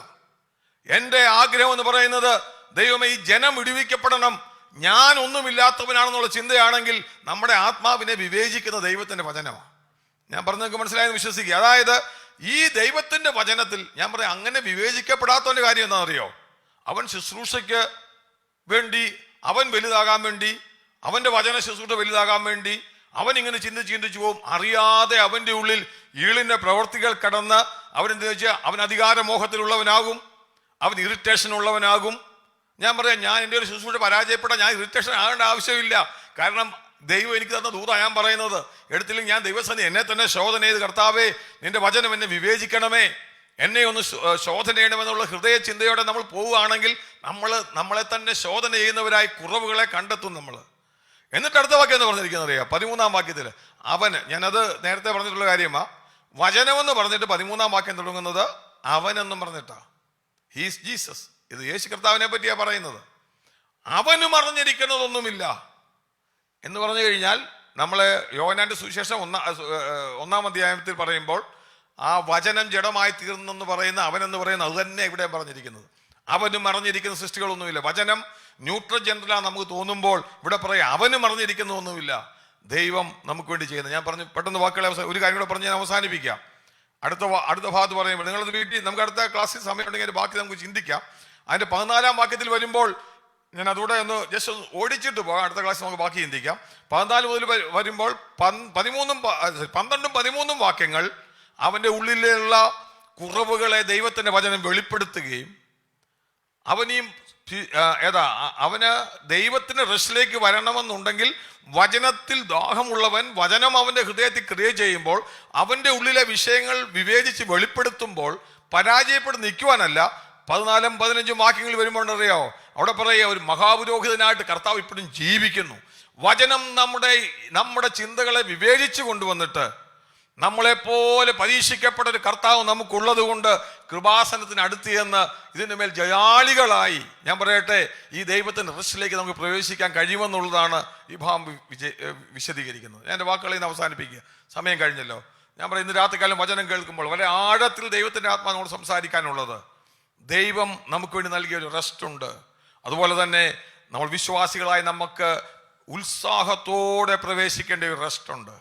എൻ്റെ ആഗ്രഹം എന്ന് പറയുന്നത് ദൈവമേ ഈ ജനം വിടുവിക്കപ്പെടണം, ഞാൻ ഒന്നുമില്ലാത്തവനാണെന്നുള്ള ചിന്തയാണെങ്കിൽ നമ്മുടെ ആത്മാവിനെ വിവേചിക്കുന്ന ദൈവത്തിന്റെ വചനമാണ്. ഞാൻ പറഞ്ഞതൊക്കെ മനസ്സിലായെന്ന് വിശ്വസിക്കുക. അതായത് ഈ ദൈവത്തിന്റെ വചനത്തിൽ ഞാൻ പറയാം, അങ്ങനെ വിവേചിക്കപ്പെടാത്തവന്റെ കാര്യം എന്താണെന്നറിയോ? അവൻ ശുശ്രൂഷയ്ക്ക് വേണ്ടി, അവൻ വലുതാകാൻ വേണ്ടി, അവന്റെ വചന ശുശ്രൂഷ വലുതാകാൻ വേണ്ടി അവൻ ഇങ്ങനെ ചിന്തിച്ചു പോകും. അറിയാതെ അവന്റെ ഉള്ളിൽ ഈളിന്റെ പ്രവർത്തികൾ കടന്ന് അവനെന്താ വെച്ചാൽ അവൻ അധികാരമോഹത്തിലുള്ളവനാകും, അവൻ ഇറിറ്റേഷൻ ഉള്ളവനാകും. ഞാൻ പറയാം, ഞാൻ എൻ്റെ ഒരു ശുശ്രൂഷ പരാജയപ്പെടാൻ ഞാൻ ഇറിറ്റേഷൻ ആകേണ്ട ആവശ്യമില്ല. കാരണം ദൈവം എനിക്ക് തന്ന ദൂത ഞാൻ പറയുന്നത്. എടുത്തില്ലെങ്കിൽ ഞാൻ ദൈവസന്നി എന്നെ തന്നെ ശോധന ചെയ്ത്, കർത്താവേ നിന്റെ വചനം എന്നെ വിവേചിക്കണമേ, എന്നെ ഒന്ന് ശോധന ചെയ്യണമെന്നുള്ള ഹൃദയ ചിന്തയോടെ നമ്മൾ പോവുകയാണെങ്കിൽ നമ്മളെ തന്നെ ശോധന ചെയ്യുന്നവരായി കുറവുകളെ കണ്ടെത്തും നമ്മൾ. എന്നിട്ട് അടുത്ത വാക്യം എന്ന് പറഞ്ഞിരിക്കുന്നത് അറിയാം, 13-ാം വാക്യത്തിൽ അവന്, ഞാനത് നേരത്തെ പറഞ്ഞിട്ടുള്ള കാര്യമാ, വചനമെന്ന് പറഞ്ഞിട്ട് 13-ാം വാക്യം തുടങ്ങുന്നത് അവനെന്നും പറഞ്ഞിട്ടാ. ഹീസ് ജീസസ്, ഇത് യേശു കർത്താവിനെ പറ്റിയാ പറയുന്നത്. അവനും അറിഞ്ഞിരിക്കുന്നതൊന്നുമില്ല എന്ന് പറഞ്ഞു കഴിഞ്ഞാൽ, നമ്മളെ യോഹന്നാന്റെ സുവിശേഷം 1-ാം അധ്യായത്തിൽ പറയുമ്പോൾ ആ വചനം ജഡമായി തീർന്നെന്ന് പറയുന്ന അവനെന്ന് പറയുന്ന അത് തന്നെ ഇവിടെ പറഞ്ഞിരിക്കുന്നത്. അവനും അറിഞ്ഞിരിക്കുന്ന സൃഷ്ടികളൊന്നുമില്ല. വചനം ന്യൂട്രൽ ജെൻഡറിലാണ് നമുക്ക് തോന്നുമ്പോൾ ഇവിടെ പറയാം അവനും അറിഞ്ഞിരിക്കുന്നതൊന്നുമില്ല. ദൈവം നമുക്ക് വേണ്ടി ചെയ്യുന്നത്. ഞാൻ പറഞ്ഞു പെട്ടെന്ന് വാക്കുകളെ ഒരു കാര്യം കൂടെ പറഞ്ഞ് ഞാൻ അവസാനിപ്പിക്കാം. അടുത്ത ഭാഗത്ത് പറയുമ്പോൾ നിങ്ങളത് വീട്ടിൽ നമുക്ക് അടുത്ത ക്ലാസ്സിൽ സമയമുണ്ടെങ്കിൽ ബാക്കി നമുക്ക് ചിന്തിക്കാം. അതിന്റെ 14-ാം വാക്യത്തിൽ വരുമ്പോൾ ഞാൻ അതുകൂടെ ഒന്ന് ജസ്റ്റ് ഒന്ന് ഓടിച്ചിട്ട് പോകാം. അടുത്ത ക്ലാസ് നമുക്ക് ബാക്കി ചിന്തിക്കാം. 14 മുതൽ വരുമ്പോൾ 12-ഉം 13-ഉം വാക്യങ്ങൾ അവന്റെ ഉള്ളിലുള്ള കുറവുകളെ ദൈവത്തിന്റെ വചനം വെളിപ്പെടുത്തുകയും അവന് ദൈവത്തിന്റെ റെസ്റ്റിലേക്ക് വരണമെന്നുണ്ടെങ്കിൽ വചനത്തിൽ ദാഹമുള്ളവൻ, വചനം അവന്റെ ഹൃദയത്തിൽ ക്രിയ ചെയ്യുമ്പോൾ, അവന്റെ ഉള്ളിലെ വിഷയങ്ങൾ വിവേചിച്ച് വെളിപ്പെടുത്തുമ്പോൾ പരാജയപ്പെട്ട് നിൽക്കുവാനല്ല. 14-ഉം 15-ഉം വാക്യങ്ങൾ വരുമ്പോൾ അറിയാമോ, അവിടെ പറയുക ഒരു മഹാപുരോഹിതനായിട്ട് കർത്താവ് ഇപ്പോഴും ജീവിക്കുന്നു. വചനം നമ്മുടെ ചിന്തകളെ വിവേചിച്ചു കൊണ്ടുവന്നിട്ട് നമ്മളെപ്പോലെ പരീക്ഷിക്കപ്പെട്ട ഒരു കർത്താവ് നമുക്കുള്ളത് കൊണ്ട് കൃപാസനത്തിന് അടുത്ത് ചെന്ന് ഇതിൻ്റെ മേൽ ജയാളികളായി, ഞാൻ പറയട്ടെ, ഈ ദൈവത്തിൻ്റെ റെസ്റ്റിലേക്ക് നമുക്ക് പ്രവേശിക്കാൻ കഴിയുമെന്നുള്ളതാണ് ഈ ഭാഗം വിശദീകരിക്കുന്നത്. ഞാൻ എൻ്റെ വാക്കുകളിൽ നിന്ന് അവസാനിപ്പിക്കുക, സമയം കഴിഞ്ഞല്ലോ. ഞാൻ പറയും, ഇന്ന് രാത്രികാലം വചനം കേൾക്കുമ്പോൾ വളരെ ആഴത്തിൽ ദൈവത്തിൻ്റെ ആത്മാവിനോട് സംസാരിക്കാനുള്ളത്. ദൈവം നമുക്ക് വേണ്ടി നൽകിയ ഒരു റെസ്റ്റ് ഉണ്ട്. അതുപോലെ തന്നെ നമ്മൾ വിശ്വാസികളായി നമുക്ക് ഉത്സാഹത്തോടെ പ്രവേശിക്കേണ്ട ഒരു റെസ്റ്റ് ഉണ്ട്.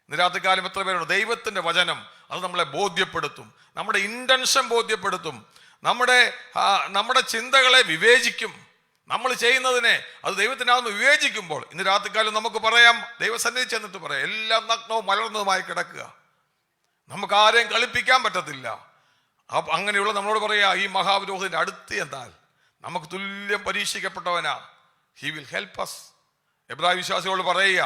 ഇന്ന് രാത്രികാലം എത്ര പേരുണ്ട്? ദൈവത്തിന്റെ വചനം അത് നമ്മളെ ബോധ്യപ്പെടുത്തും, നമ്മുടെ ഇന്റൻഷൻ ബോധ്യപ്പെടുത്തും, നമ്മുടെ ചിന്തകളെ വിവേചിക്കും. നമ്മൾ ചെയ്യുന്നതിനെ അത് ദൈവത്തിൻ്റെ ആത്മ വിവേചിക്കുമ്പോൾ ഇന്ന് രാത്രികാലം നമുക്ക് പറയാം, ദൈവസന്നിധി ചെന്നിട്ട് പറയാം, എല്ലാം നഗ്നവും മലർന്നതുമായി കിടക്കുക, നമുക്ക് ആരെയും കളിപ്പിക്കാൻ പറ്റത്തില്ല. അങ്ങനെയുള്ള നമ്മളോട് പറയാ, ഈ മഹാപുരോഹിതന്റെ അടുത്ത് എന്നാൽ നമുക്ക് തുല്യം പരീക്ഷിക്കപ്പെട്ടവനാ, ഹി വിൽ ഹെൽപ്പ് അസ്. എബ്രായ വിശ്വാസികളോട് പറയുക,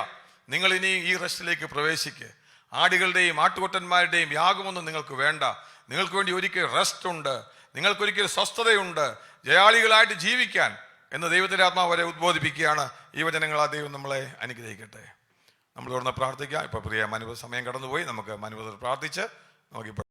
നിങ്ങൾ ഇനി ഈ റെസ്റ്റിലേക്ക് പ്രവേശിക്കുക. ആടുകളുടെയും ആട്ടുകൊറ്റന്മാരുടെയും യാഗമൊന്നും നിങ്ങൾക്ക് വേണ്ട. നിങ്ങൾക്ക് വേണ്ടി ഒരിക്കൽ റെസ്റ്റ് ഉണ്ട്, നിങ്ങൾക്കൊരിക്കൽ സ്വസ്ഥതയുണ്ട്, ജയാളികളായിട്ട് ജീവിക്കാൻ എന്ന് ദൈവത്തിൻ്റെ ആത്മാവ് വരെ ഉദ്ബോധിപ്പിക്കുകയാണ്. ഈ വചനങ്ങൾ ആ ദൈവം നമ്മളെ അനുഗ്രഹിക്കട്ടെ. നമ്മൾ തുറന്ന് പ്രാർത്ഥിക്കാം. ഇപ്പൊ പ്രിയ സമയം കടന്നുപോയി. നമുക്ക് പ്രാർത്ഥിച്ച് നമുക്കിപ്പോൾ